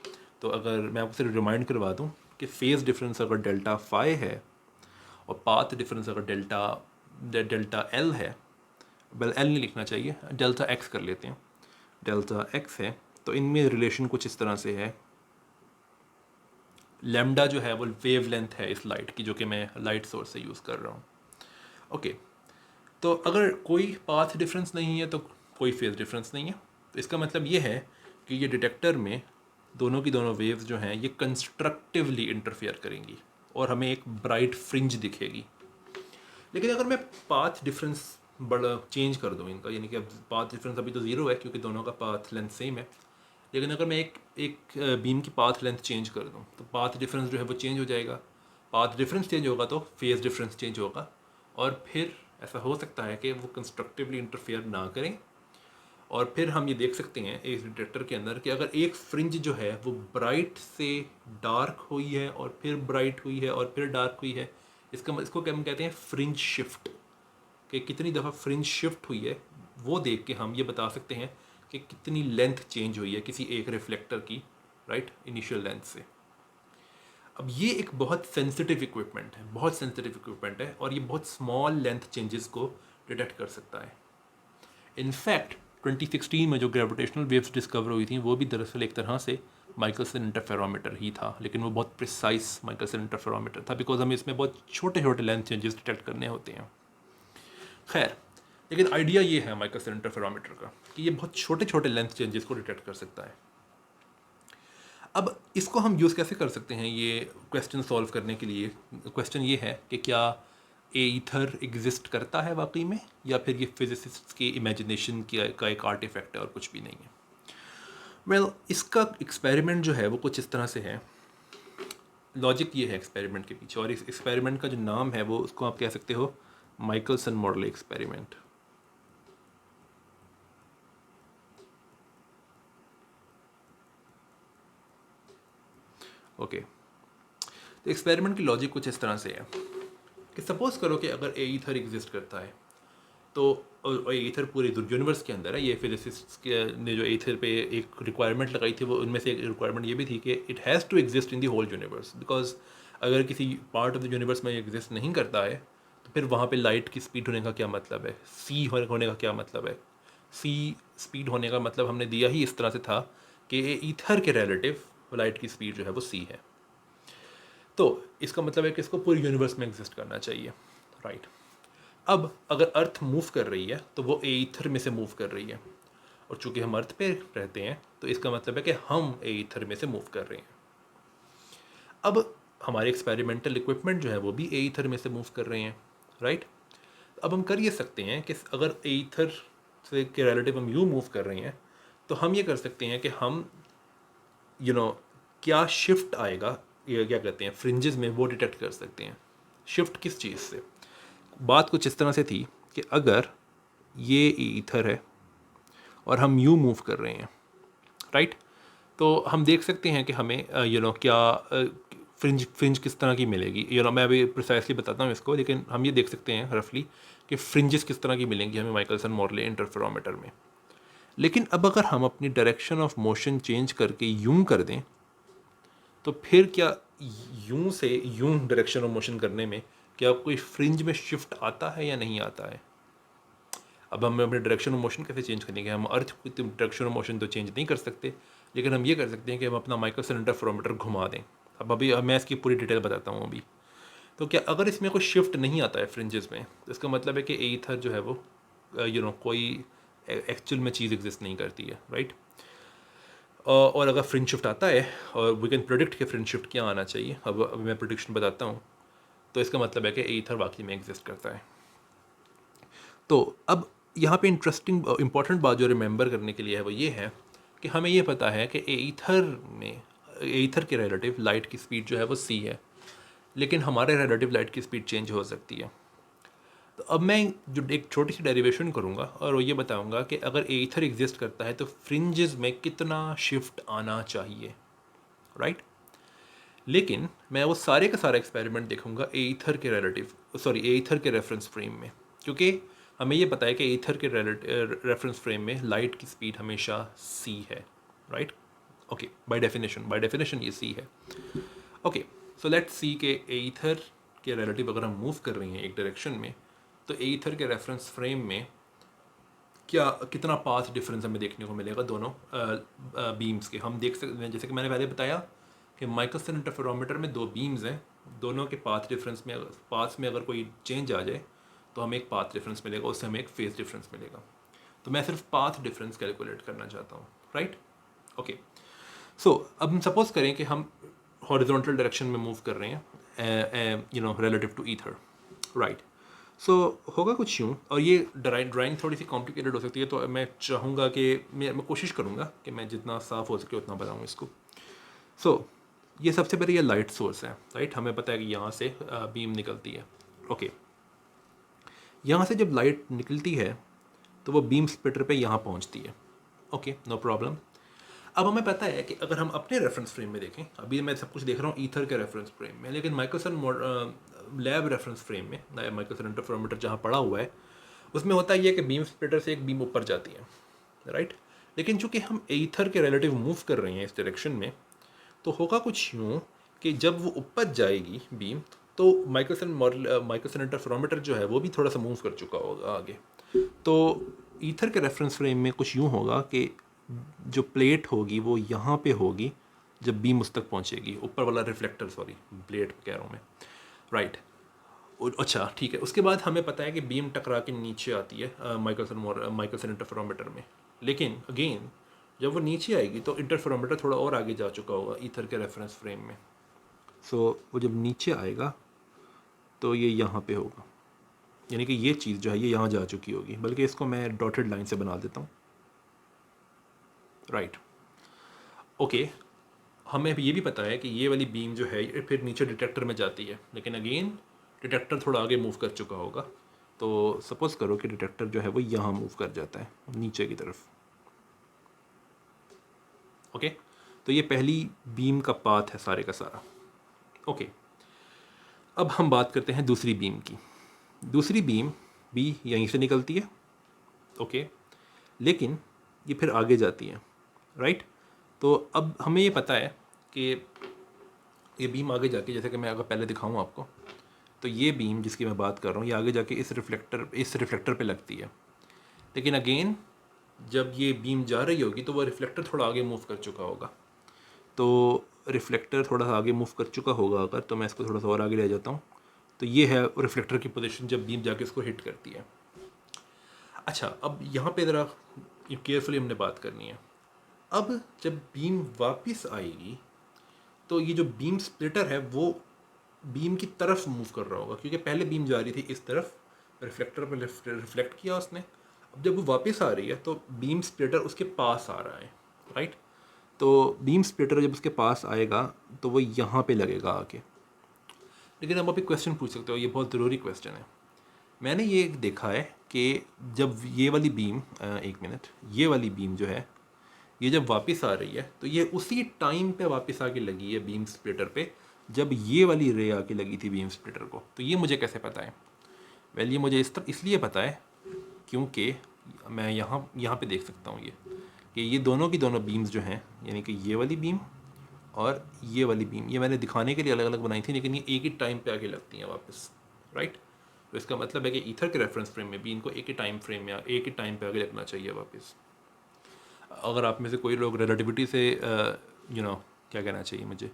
तो अगर मैं आपको सिर्फ रिमाइंड करवा दूं कि फेज़ डिफरेंस अगर डेल्टा फाई है और पाथ डिफरेंस अगर डेल्टा एल है, वेल एल नहीं लिखना चाहिए, डेल्टा एक्स कर लेते हैं, डेल्टा एक्स है, तो इनमें रिलेशन कुछ इस तरह से है। लैम्डा जो है वो वेव लेंथ है इस लाइट की, जो कि मैं लाइट सोर्स से यूज़ कर रहा हूँ। ओके, तो अगर कोई पाथ डिफरेंस नहीं है तो कोई फेज़ डिफरेंस नहीं है। तो इसका मतलब ये है कि ये डिटेक्टर में दोनों की दोनों वेव्स जो हैं ये कंस्ट्रक्टिवली इंटरफेयर करेंगी और हमें एक ब्राइट फ्रिंज दिखेगी। लेकिन अगर मैं पाथ डिफरेंस बड़ा चेंज कर दूँ इनका, यानी कि अब पाथ डिफरेंस अभी तो ज़ीरो है क्योंकि दोनों का पाथ लेंथ सेम है, लेकिन अगर मैं एक बीम की पाथ लेंथ चेंज कर दूँ तो पाथ डिफरेंस जो है वो चेंज हो जाएगा। पाथ डिफरेंस चेंज होगा तो फेज़ डिफरेंस चेंज होगा, और फिर ऐसा हो सकता है कि वो कंस्ट्रक्टिवली इंटरफेयर ना करें। और फिर हम ये देख सकते हैं इस डिटेक्टर के अंदर कि अगर एक फ्रिंज जो है वो ब्राइट से डार्क हुई है और फिर ब्राइट हुई है और फिर डार्क हुई है, इसको क्या हम कहते हैं, फ्रिंज शिफ्ट, कि कितनी दफ़ा फ्रिंज शिफ्ट हुई है, वो देख के हम ये बता सकते हैं कि कितनी लेंथ चेंज हुई है किसी एक रिफ्लेक्टर की, राइट, इनिशियल लेंथ से। अब ये एक बहुत सेंसिटिव इक्विपमेंट है, बहुत सेंसिटिव इक्विपमेंट है, और ये बहुत स्मॉल लेंथ चेंजेस को डिटेक्ट कर सकता है। इनफैक्ट 2016 में जो ग्रेविटेशनल वेव्स डिस्कवर हुई थी वो भी दरअसल एक तरह से माइकलसन इंटरफेरोमीटर ही था, लेकिन वो बहुत प्रिसाइज माइकलसन इंटरफेरोमीटर था, बिकॉज हमें इसमें बहुत छोटे छोटे लेंथ चेंजेस डिटेक्ट करने होते हैं। खैर, लेकिन आइडिया ये है माइकलसन इंटरफेरोमीटर का कि ये बहुत छोटे छोटे लेंथ चेंजेस को डिटेक्ट कर सकता है। अब इसको हम यूज़ कैसे कर सकते हैं ये क्वेश्चन सॉल्व करने के लिए? क्वेश्चन ये है कि क्या ईथर एग्जिस्ट करता है वाकई में, या फिर ये फिजिसिस्ट की इमेजिनेशन का एक आर्टिफैक्ट है और कुछ भी नहीं है? वेल, इसका एक्सपेरिमेंट जो है वो कुछ इस तरह से है। लॉजिक ये है एक्सपेरिमेंट के पीछे, और इस एक्सपेरिमेंट का जो नाम है वो, उसको आप कह सकते हो माइकलसन मॉडल एक्सपेरिमेंट। ओके, तो एक्सपेरिमेंट की लॉजिक कुछ इस तरह से है कि सपोज करो कि अगर ए ईथर एग्जिस्ट करता है, तो ईथर पूरे यूनिवर्स के अंदर है। ये फिजिसिस्ट ने जो ईथर पे एक रिक्वायरमेंट लगाई थी, वो उनमें से एक रिक्वायरमेंट ये भी थी कि it has to exist in the whole universe, because अगर किसी पार्ट ऑफ द यूनिवर्स में एग्जिस्ट नहीं करता है तो फिर वहाँ पे लाइट की स्पीड होने का क्या मतलब है, सी होने का क्या मतलब है? सी स्पीड होने का मतलब हमने दिया ही इस तरह से था कि ईथर के रिलेटिव लाइट की स्पीड जो है वो सी है। तो इसका मतलब है कि इसको पूरे यूनिवर्स में एग्जिस्ट करना चाहिए, राइट? अब अगर अर्थ मूव कर रही है तो वो ईथर में से मूव कर रही है, और चूंकि हम अर्थ पे रहते हैं तो इसका मतलब है कि हम ईथर में से मूव कर रहे हैं। अब हमारे एक्सपेरिमेंटल इक्विपमेंट जो है वो भी ईथर में से मूव कर रहे हैं, राइट? अब हम कर ये सकते हैं कि अगर ईथर से के रिलेटिव हम यूँ मूव कर रहे हैं तो हम ये कर सकते हैं कि हम क्या शिफ्ट आएगा, या क्या कहते हैं फ्रिंजेस में, वो डिटेक्ट कर सकते हैं। शिफ्ट किस चीज़ से? बात कुछ इस तरह से थी कि अगर ये ईथर है और हम यूँ मूव कर रहे हैं, राइट, तो हम देख सकते हैं कि हमें क्या फ्रिंज किस तरह की मिलेगी। मैं अभी प्रिसाइसली बताता हूँ इसको, लेकिन हम ये देख सकते हैं रफली कि फ्रिंजेस किस तरह की मिलेंगी हमें माइकलसन मॉर्ले इंटरफेरोमीटर में। लेकिन अब अगर हम अपनी डायरेक्शन ऑफ मोशन चेंज करके यूं कर दें तो फिर क्या यूं से यूं डायरेक्शन ऑफ मोशन करने में क्या कोई फ्रिंज में शिफ्ट आता है या नहीं आता है? अब हम अपने डायरेक्शन ऑफ मोशन कैसे चेंज करेंगे? हम अर्थ की डायरेक्शन ऑफ मोशन तो चेंज नहीं कर सकते, लेकिन हम ये कर सकते हैं कि हम अपना माइकलसन इंटरफेरोमीटर घुमा दें। अब मैं इसकी पूरी डिटेल बताता हूँ अभी। तो क्या अगर इसमें कोई शिफ्ट नहीं आता है फ्रिंजेस में, तो इसका मतलब है कि ईथर जो है वो कोई एक्चुअल में चीज़ एग्जिस्ट नहीं करती है, राइट? और अगर फ्रिंज शिफ्ट आता है, और वी कैन प्रोडिक्ट कि फ्रिंज शिफ्ट क्या आना चाहिए, अब मैं प्रोडिक्शन बताता हूँ, तो इसका मतलब है कि ईथर वाकई में एग्जिस्ट करता है। तो अब यहाँ पे इंटरेस्टिंग इंपॉर्टेंट बात जो रिमेंबर करने के लिए है वो ये है कि हमें ये पता है कि ईथर के रिलेटिव लाइट की स्पीड जो है वो सी है, लेकिन हमारे रिलेटिव लाइट की स्पीड चेंज हो सकती है। तो अब मैं जो एक छोटी सी डेरिवेशन करूँगा और वो ये बताऊँगा कि अगर ईथर एग्जिस्ट करता है तो फ्रिंजेस में कितना शिफ्ट आना चाहिए, राइट। लेकिन मैं वो सारे का सारा एक्सपेरिमेंट देखूंगा ईथर के ईथर के रेफरेंस फ्रेम में, क्योंकि हमें ये पता है कि ईथर के रेफरेंस फ्रेम में लाइट की स्पीड हमेशा c है, राइट। ओके, बाय डेफिनेशन ये c है। ओके, सो लेट्स सी के ईथर के रिलेटिव अगर हम मूव कर रहे हैं एक डायरेक्शन में, तो ईथर के रेफरेंस फ्रेम में कितना पाथ डिफरेंस हमें देखने को मिलेगा दोनों बीम्स के। हम देख सकते हैं, जैसे कि मैंने पहले बताया कि माइकलसन इंटरफेरोमीटर में दो बीम्स हैं, दोनों के पाथ डिफरेंस में पाथ में अगर कोई चेंज आ जाए तो हमें एक पाथ डिफरेंस मिलेगा, उससे हमें एक फेज डिफरेंस मिलेगा। तो मैं सिर्फ पाथ डिफरेंस कैलकुलेट करना चाहता हूँ, राइट। ओके, सो अब हम सपोज करें कि हम हॉरिजॉन्टल डायरेक्शन में मूव कर रहे हैं, रिलेटिव टू ईथर, राइट। सो होगा कुछ यूँ, और ये ड्राइंग थोड़ी सी कॉम्प्लिकेटेड हो सकती है, तो मैं चाहूँगा कि मैं कोशिश करूँगा कि मैं जितना साफ़ हो सके उतना बताऊँ इसको। सो ये सबसे पहले ये लाइट सोर्स है, राइट। हमें पता है कि यहाँ से बीम निकलती है। ओके, यहाँ से जब लाइट निकलती है तो वो बीम स्प्लिटर पे यहाँ पहुँचती है। Okay, no problem. अब हमें पता है कि अगर हम अपने रेफरेंस फ्रेम में देखें, अभी मैं सब कुछ देख रहा हूँ ईथर के रेफरेंस फ्रेम में, लेकिन माइकलसन लैब रेफरेंस फ्रेम में, माइकलसन इंटरफेरोमीटर जहाँ पड़ा हुआ है, उसमें होता ही है कि बीम स्प्लिटर से एक बीम ऊपर जाती है, राइट। लेकिन चूंकि हम ईथर के रिलेटिव मूव कर रहे हैं इस डायरेक्शन में, तो होगा कुछ यूँ कि जब वो ऊपर जाएगी बीम, तो माइकलसन इंटरफेरोमीटर जो है वो भी थोड़ा सा मूव कर चुका होगा आगे। तो ईथर के रेफरेंस फ्रेम में कुछ यूँ होगा कि जो प्लेट होगी वो यहाँ पे होगी जब बीम उस तक पहुँचेगी, ऊपर वाला रिफ्लेक्टर, प्लेट कह रहा हूँ मैं, राइट। अच्छा, ठीक है। उसके बाद हमें पता है कि बीम टकरा के नीचे आती है माइकलसन इंटरफेरोमीटर में, लेकिन अगेन जब वो नीचे आएगी तो इंटरफेरोमीटर थोड़ा और आगे जा चुका होगा ईथर के रेफरेंस फ्रेम में। सो वो जब नीचे आएगा तो ये यहाँ पे होगा, यानी कि ये चीज़ जो है ये यहाँ जा चुकी होगी, बल्कि इसको मैं डॉटेड लाइन से बना देता हूँ, राइट। ओके, हमें ये भी पता है कि ये वाली बीम जो है ये फिर नीचे डिटेक्टर में जाती है, लेकिन अगेन डिटेक्टर थोड़ा आगे मूव कर चुका होगा। तो सपोज करो कि डिटेक्टर जो है वो यहाँ मूव कर जाता है नीचे की तरफ। ओके, तो ये पहली बीम का पाथ है सारे का सारा। ओके, अब हम बात करते हैं दूसरी बीम की। दूसरी बीम भी यहीं से निकलती है, ओके, लेकिन ये फिर आगे जाती है, राइट। तो अब हमें ये पता है कि ये बीम आगे जाके, जैसे कि मैं अगर पहले दिखाऊं आपको, तो ये बीम जिसकी मैं बात कर रहा हूँ ये आगे जाके इस रिफ्लेक्टर पे लगती है। लेकिन अगेन जब ये बीम जा रही होगी तो वो रिफ्लेक्टर थोड़ा आगे मूव कर चुका होगा। तो रिफ्लेक्टर थोड़ा सा आगे मूव कर चुका होगा अगर, तो मैं इसको थोड़ा सा और आगे ले जाता हूँ, तो ये है रिफ्लेक्टर की पोजीशन जब बीम जाके इसको हिट करती है। अच्छा, अब यहाँ पे ज़रा केयरफुली हमने बात करनी है। अब जब बीम वापस आएगी तो ये जो बीम स्प्लिटर है वो बीम की तरफ मूव कर रहा होगा, क्योंकि पहले बीम जा रही थी इस तरफ, रिफ्लेक्टर पर रिफ्लेक्ट किया उसने। अब जब वो वापस आ रही है तो बीम स्प्लिटर उसके पास आ रहा है, राइट। तो बीम स्प्लिटर जब उसके पास आएगा तो वो यहाँ पे लगेगा आके। लेकिन अब आप एक क्वेश्चन पूछ सकते हो, ये बहुत ज़रूरी क्वेश्चन है। मैंने ये देखा है कि जब ये वाली बीम एक मिनट, ये वाली बीम जो है ये जब वापस आ रही है तो ये उसी टाइम पे वापस आके लगी है बीम स्प्लिटर पे जब ये वाली रे आके लगी थी बीम स्प्लिटर को। तो ये मुझे कैसे पता है? वेल, ये मुझे इसलिए पता है क्योंकि मैं यहाँ पे देख सकता हूँ कि ये दोनों की दोनों बीम्स जो हैं, यानी कि ये वाली बीम और ये वाली बीम, ये मैंने दिखाने के लिए अलग अलग बनाई थी, लेकिन ये एक ही टाइम पे आके लगती हैं वापस, राइट। तो इसका मतलब है कि ईथर के रेफरेंस फ्रेम में भी इनको एक ही टाइम फ्रेम में एक ही टाइम पे आगे लगना चाहिए वापस। अगर आप में से कोई लोग रिलेटिविटी से क्या कहना चाहिए मुझे,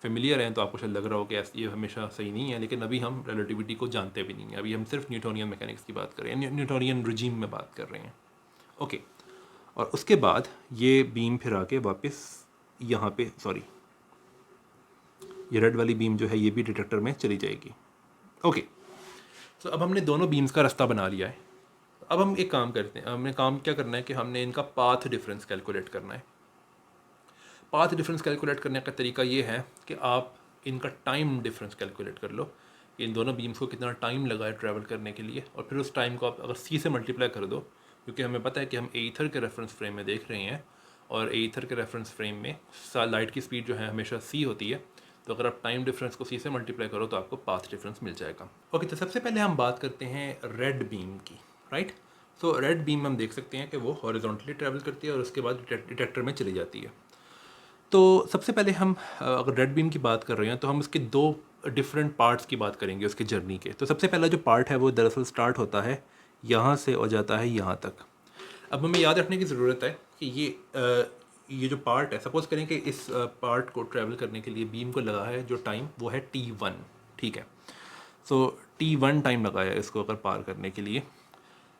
फेमिलियर हैं, तो आपको शायद लग रहा हो कि ये हमेशा सही नहीं है, लेकिन अभी हम रिलेटिविटी को जानते भी नहीं हैं। अभी हम सिर्फ न्यूटोनियन मैकेनिक्स की बात कर रहे हैं, न्यूटोनियन रिजीम में बात कर रहे हैं। ओके, और उसके बाद ये बीम फिर आके वापस यहाँ पे, सॉरी, ये रेड वाली बीम जो है ये भी डिटेक्टर में चली जाएगी। ओके, तो अब हमने दोनों बीम्स का रास्ता बना लिया है। अब हम एक काम करते हैं, हमने काम क्या करना है कि हमने इनका पाथ डिफरेंस कैलकुलेट करना है। पाथ डिफरेंस कैलकुलेट करने का तरीका ये है कि आप इनका टाइम डिफरेंस कैलकुलेट कर लो कि इन दोनों बीम्स को कितना टाइम लगा है ट्रैवल करने के लिए, और फिर उस टाइम को आप अगर सी से मल्टीप्लाई कर दो, क्योंकि हमें पता है कि हम ईथर के रेफरेंस फ्रेम में देख रहे हैं, और ईथर के रेफरेंस फ्रेम में लाइट की स्पीड जो है हमेशा सी होती है, तो अगर आप टाइम डिफरेंस को सी से मल्टीप्लाई करो तो आपको पाथ डिफरेंस मिल जाएगा। ओके, तो सबसे पहले हम बात करते हैं रेड बीम की, राइट। सो रेड बीम हम देख सकते हैं कि वो हॉरिजॉन्टली ट्रैवल करती है और उसके बाद डिटेक्टर में चली जाती है। तो सबसे पहले हम अगर रेड बीम की बात कर रहे हैं तो हम उसके दो डिफरेंट पार्ट्स की बात करेंगे उसकी जर्नी के। तो सबसे पहला जो पार्ट है वो दरअसल स्टार्ट होता है यहाँ से और जाता है यहाँ तक। अब हमें याद रखने की ज़रूरत है कि ये जो पार्ट है, सपोज करें कि इस पार्ट को ट्रैवल करने के लिए बीम को लगा है जो टाइम वो है T1, ठीक है। सो T1 टाइम लगा है इसको अगर पार करने के लिए।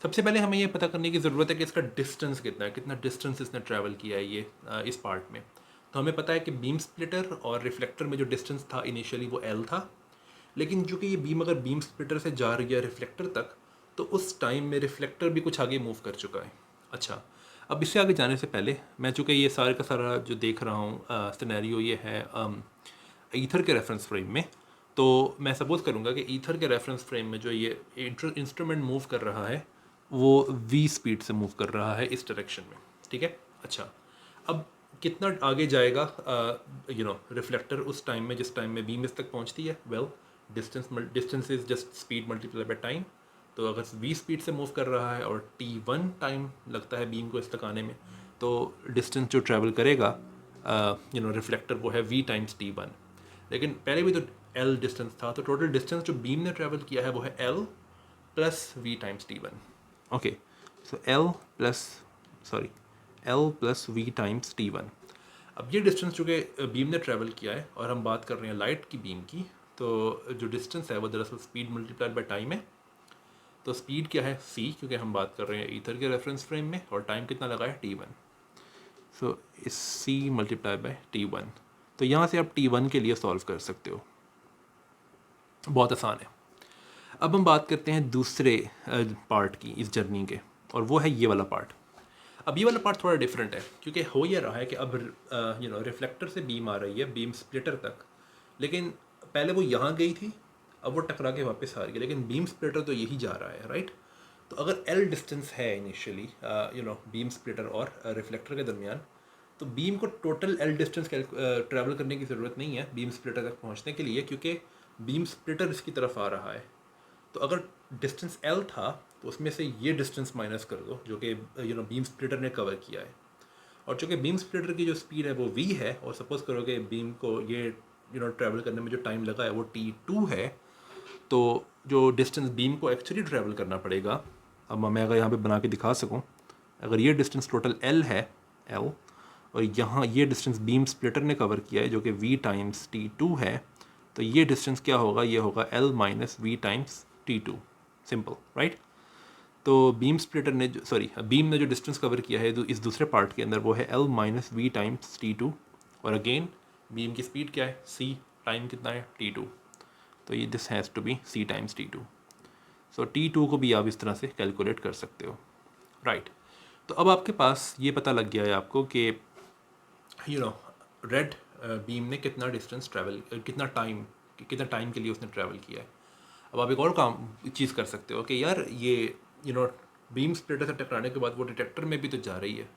सबसे पहले हमें ये पता करने की ज़रूरत है कि इसका डिस्टेंस कितना है, कितना डिस्टेंस इसने ट्रैवल किया है ये इस पार्ट में। तो हमें पता है कि बीम स्प्लिटर और रिफ्लेक्टर में जो डिस्टेंस था इनिशियली वो L था, लेकिन चूँकि ये बीम अगर बीम स्प्लिटर से जा रही है रिफ्लेक्टर तक, तो उस टाइम में रिफ्लेक्टर भी कुछ आगे मूव कर चुका है। अच्छा, अब इससे आगे जाने से पहले मैं चूँकि ये सारे का सारा जो देख रहा हूँ सिनेरियो ये है ईथर के रेफरेंस फ्रेम में, तो मैं सपोज करूँगा कि ईथर के रेफरेंस फ्रेम में जो ये इंस्ट्रूमेंट मूव कर रहा है वो v स्पीड से मूव कर रहा है इस डायरेक्शन में, ठीक है। अच्छा, अब कितना आगे जाएगा रिफ्लेक्टर उस टाइम में जिस टाइम में बीम इस तक पहुंचती है? Well, distance is just speed multiply by time. तो अगर v स्पीड से मूव कर रहा है और T1 टाइम लगता है बीम को इस तक आने में, तो डिस्टेंस जो ट्रैवल करेगा रिफ्लेक्टर वो है v टाइम्स T1। लेकिन पहले भी तो L डिस्टेंस था, तो टोटल डिस्टेंस जो बीम ने ट्रैवल किया है वो है L plus v times T1। Okay, so L plus v times T1। अब ये डिस्टेंस जो कि बीम ने ट्रैवल किया है और हम बात कर रहे हैं लाइट की बीम की, तो जो डिस्टेंस है वो दरअसल स्पीड मल्टीप्लाइड बाय टाइम है। तो स्पीड क्या है? c, क्योंकि हम बात कर रहे हैं ईथर के रेफरेंस फ्रेम में, और टाइम कितना लगा है? T1। सो इस c मल्टीप्लाई बाय T1। तो यहाँ से आप T1 के लिए सॉल्व कर सकते हो, बहुत आसान है। अब हम बात करते हैं दूसरे पार्ट की इस जर्नी के, और वो है ये वाला पार्ट। अब ये वाला पार्ट थोड़ा डिफरेंट है, क्योंकि हो ये रहा है कि अब रिफ्लेक्टर से बीम आ रही है बीम स्प्लिटर तक, लेकिन पहले वो यहाँ गई थी, अब वो टकरा के वापस आ रही है, लेकिन बीम स्प्लिटर तो यही जा रहा है, राइट। तो अगर L डिस्टेंस है इनिशियली बीम स्प्लिटर और रिफ्लेक्टर के दरमियान, तो बीम को टोटल L डिस्टेंस ट्रैवल करने की ज़रूरत नहीं है बीम स्प्लिटर तक पहुँचने के लिए, क्योंकि बीम स्प्लिटर इसकी तरफ आ रहा है। तो अगर डिस्टेंस L था तो उसमें से ये डिस्टेंस माइनस कर दो जो कि बीम स्प्लिटर ने कवर किया है, और चूँकि बीम स्प्लिटर की जो स्पीड है वो v है, और सपोज करो कि बीम को ये ट्रैवल करने में जो टाइम लगा है वो T2 है, तो जो डिस्टेंस बीम को एक्चुअली ट्रैवल करना पड़ेगा, अब मैं अगर यहाँ पे बना के दिखा सकूँ, अगर ये डिस्टेंस टोटल L है, L, और यहाँ ये डिस्टेंस बीम स्प्लिटर ने कवर किया है जो कि v टाइम्स T2 है, तो ये डिस्टेंस क्या होगा? ये होगा L minus v times T2, simple, right. तो बीम स्प्लिटर ने बीम ने जो डिस्टेंस कवर किया है इस दूसरे पार्ट के अंदर वो है L minus we times T2, और अगेन बीम की स्पीड क्या है? c, टाइम कितना है? T2। तो ये this has to be c times T2। So T2 को भी आप इस तरह से कैलकुलेट कर सकते हो, राइट। तो अब आपके पास ये पता लग गया है आपको कि रेड बीम ने कितना डिस्टेंस ट्रैवल, कितना टाइम के लिए उसने ट्रैवल किया है। अब आप एक और चीज़ कर सकते हो कि यार ये बीम स्प्लिटर से टकराने के बाद वो डिटेक्टर में भी तो जा रही है,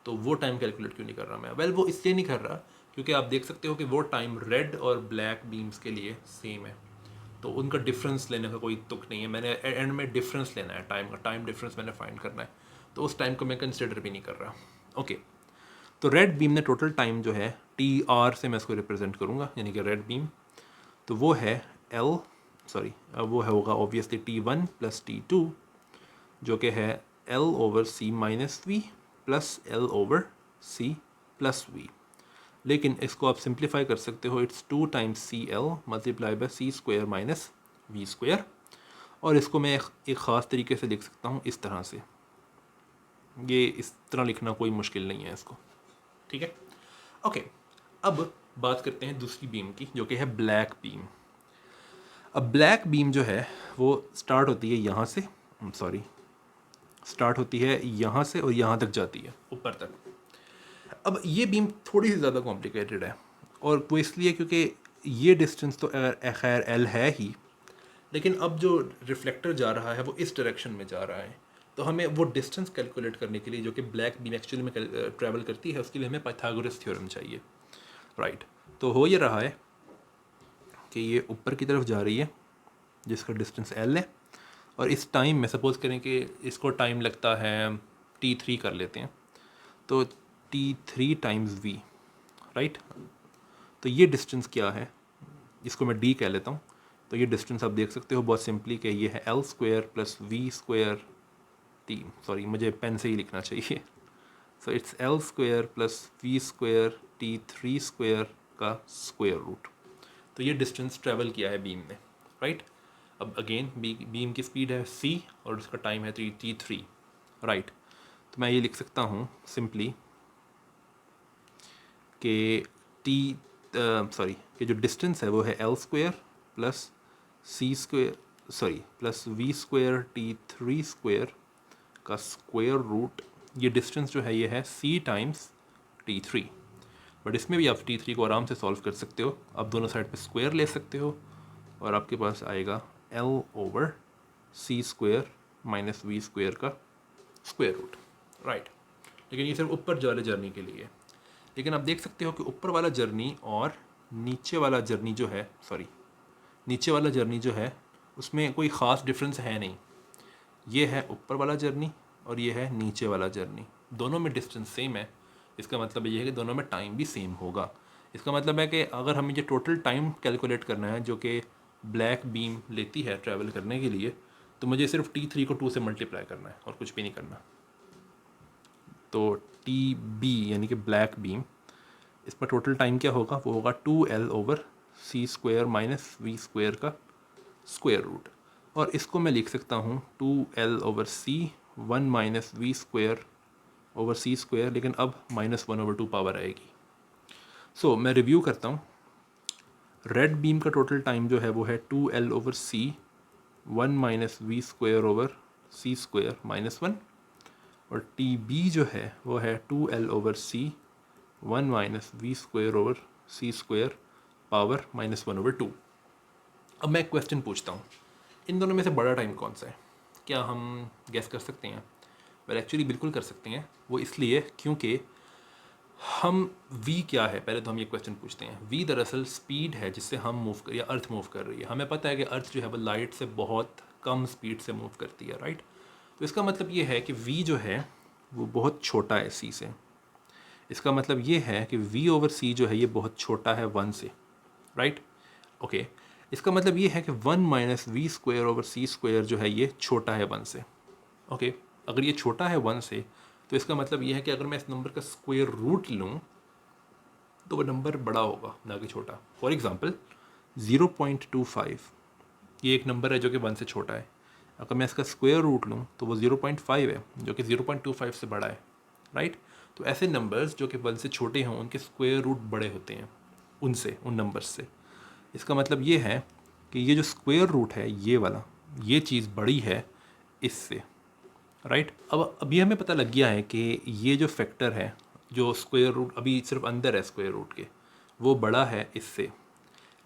तो वो टाइम कैलकुलेट क्यों नहीं कर रहा मैं? वेल, वो इसलिए नहीं कर रहा क्योंकि आप देख सकते हो कि वो टाइम रेड और ब्लैक बीम्स के लिए सेम है, तो उनका डिफरेंस लेने का कोई तुक नहीं है। मैंने एंड में डिफरेंस लेना है, टाइम डिफरेंस मैंने फाइंड करना है, तो उस टाइम को मैं कंसिडर भी नहीं कर रहा। ओके, तो रेड बीम ने टोटल टाइम जो है TR से मैं इसको रिप्रेजेंट करूँगा, यानी कि रेड बीम, तो वो है वो है होगा ऑब्वियसली T1 प्लस T2, जो कि है L over C minus V plus L over C plus V. लेकिन इसको आप सिंप्लीफाई कर सकते हो, it's 2 times CL multiply by C square minus V square, और इसको मैं एक ख़ास तरीके से लिख सकता हूँ इस तरह से। ये इस तरह लिखना कोई मुश्किल नहीं है इसको, ठीक है। ओके, अब बात करते हैं दूसरी बीम की जो कि है ब्लैक बीम। अब ब्लैक बीम जो है वो स्टार्ट होती है यहाँ से, स्टार्ट होती है यहाँ से और यहाँ तक जाती है ऊपर तक। अब ये बीम थोड़ी सी ज़्यादा कॉम्प्लिकेटेड है, और वो इसलिए क्योंकि ये डिस्टेंस तो खैर L है ही, लेकिन अब जो रिफ्लेक्टर जा रहा है वो इस डायरेक्शन में जा रहा है, तो हमें वो डिस्टेंस कैलकुलेट करने के लिए जो कि ब्लैक बीम एक्चुअली में ट्रैवल करती है, उसके लिए हमें पाइथागोरस थ्योरम चाहिए, राइट। तो हो ये रहा है कि ये ऊपर की तरफ जा रही है जिसका डिस्टेंस l है, और इस टाइम में सपोज़ करें कि इसको टाइम लगता है t3 कर लेते हैं, तो t3 टाइम्स v, राइट। तो ये डिस्टेंस क्या है, इसको मैं d कह लेता हूँ। तो ये डिस्टेंस आप देख सकते हो बहुत सिंपली कि ये है l square plus v square t, sorry मुझे पेन से ही लिखना चाहिए। So it's l square plus v square t3 square का स्क्वायर रूट। तो ये डिस्टेंस ट्रैवल किया है बीम ने, राइट। अब अगेन बीम की स्पीड है c और उसका टाइम है t3, राइट। तो मैं ये लिख सकता हूँ सिंपली कि कि जो डिस्टेंस है वो है l square plus c square plus v square t3 square का स्क्वायर रूट। ये डिस्टेंस जो है ये है c टाइम्स t3, बट इसमें भी आप t3 को आराम से सॉल्व कर सकते हो, आप दोनों साइड पे स्क्वायर ले सकते हो और आपके पास आएगा l over c square minus v square का स्क्वायर रूट, राइट। लेकिन ये सिर्फ ऊपर जा रहे जर्नी के लिए। लेकिन आप देख सकते हो कि ऊपर वाला जर्नी और नीचे वाला जर्नी जो है, नीचे वाला जर्नी जो है उसमें कोई ख़ास डिफरेंस है नहीं। ये है ऊपर वाला जर्नी और ये है नीचे वाला जर्नी, दोनों में डिस्टेंस सेम है। इसका मतलब ये है कि दोनों में टाइम भी सेम होगा। इसका मतलब है कि अगर हमें ये टोटल टाइम कैलकुलेट करना है जो कि ब्लैक बीम लेती है ट्रैवल करने के लिए, तो मुझे सिर्फ t3 को 2 से मल्टीप्लाई करना है और कुछ भी नहीं करना। तो TB यानी कि ब्लैक बीम, इस पर टोटल टाइम क्या होगा, वो होगा 2l over c square minus v square का स्क्वायर रूट। और इसको मैं लिख सकता हूँ 2l over c 1 minus we square over c square, लेकिन अब -1/2 पावर आएगी। सो मैं रिव्यू करता हूँ। रेड बीम का टोटल टाइम जो है वो है 2l over c 1 minus we square over c square -1, और TB जो है वो है 2l over c 1 minus we square over c square power -1/2। अब मैं एक क्वेश्चन पूछता हूँ, इन दोनों में से बड़ा टाइम कौन सा है? क्या हम गेस कर सकते हैं? वेल एक्चुअली बिल्कुल कर सकते हैं। वो इसलिए क्योंकि हम v क्या है, पहले तो हम ये क्वेश्चन पूछते हैं। v दरअसल स्पीड है जिससे हम मूव कर या अर्थ मूव कर रही है। हमें पता है कि अर्थ जो है वो लाइट से बहुत कम स्पीड से मूव करती है, राइट। तो इसका मतलब ये है कि v जो है वो बहुत छोटा है c से। इसका मतलब ये है कि v ओवर c जो है ये बहुत छोटा है 1 से, राइट। ओके, इसका मतलब ये है कि 1 minus we square over c square जो है ये छोटा है 1 से। ओके, अगर ये छोटा है 1 से तो इसका मतलब ये है कि अगर मैं इस नंबर का स्क्वायर रूट लूँ तो वो नंबर बड़ा होगा ना कि छोटा। फॉर एग्ज़ाम्पल 0.25 ये एक नंबर है जो कि 1 से छोटा है। अगर मैं इसका स्क्वायर रूट लूँ तो वो 0.5 है जो कि 0.25 से बड़ा है, राइट। तो ऐसे नंबर्स जो कि 1 से छोटे हों उनके स्क्वायर रूट बड़े होते हैं उन नंबर्स से। इसका मतलब ये है कि ये जो स्क्वायर रूट है ये वाला, ये चीज़ बड़ी है इससे, राइट। अब ये हमें पता लग गया है कि ये जो फैक्टर है जो स्क्वायर रूट अभी सिर्फ अंदर है स्क्वायर रूट के, वो बड़ा है इससे।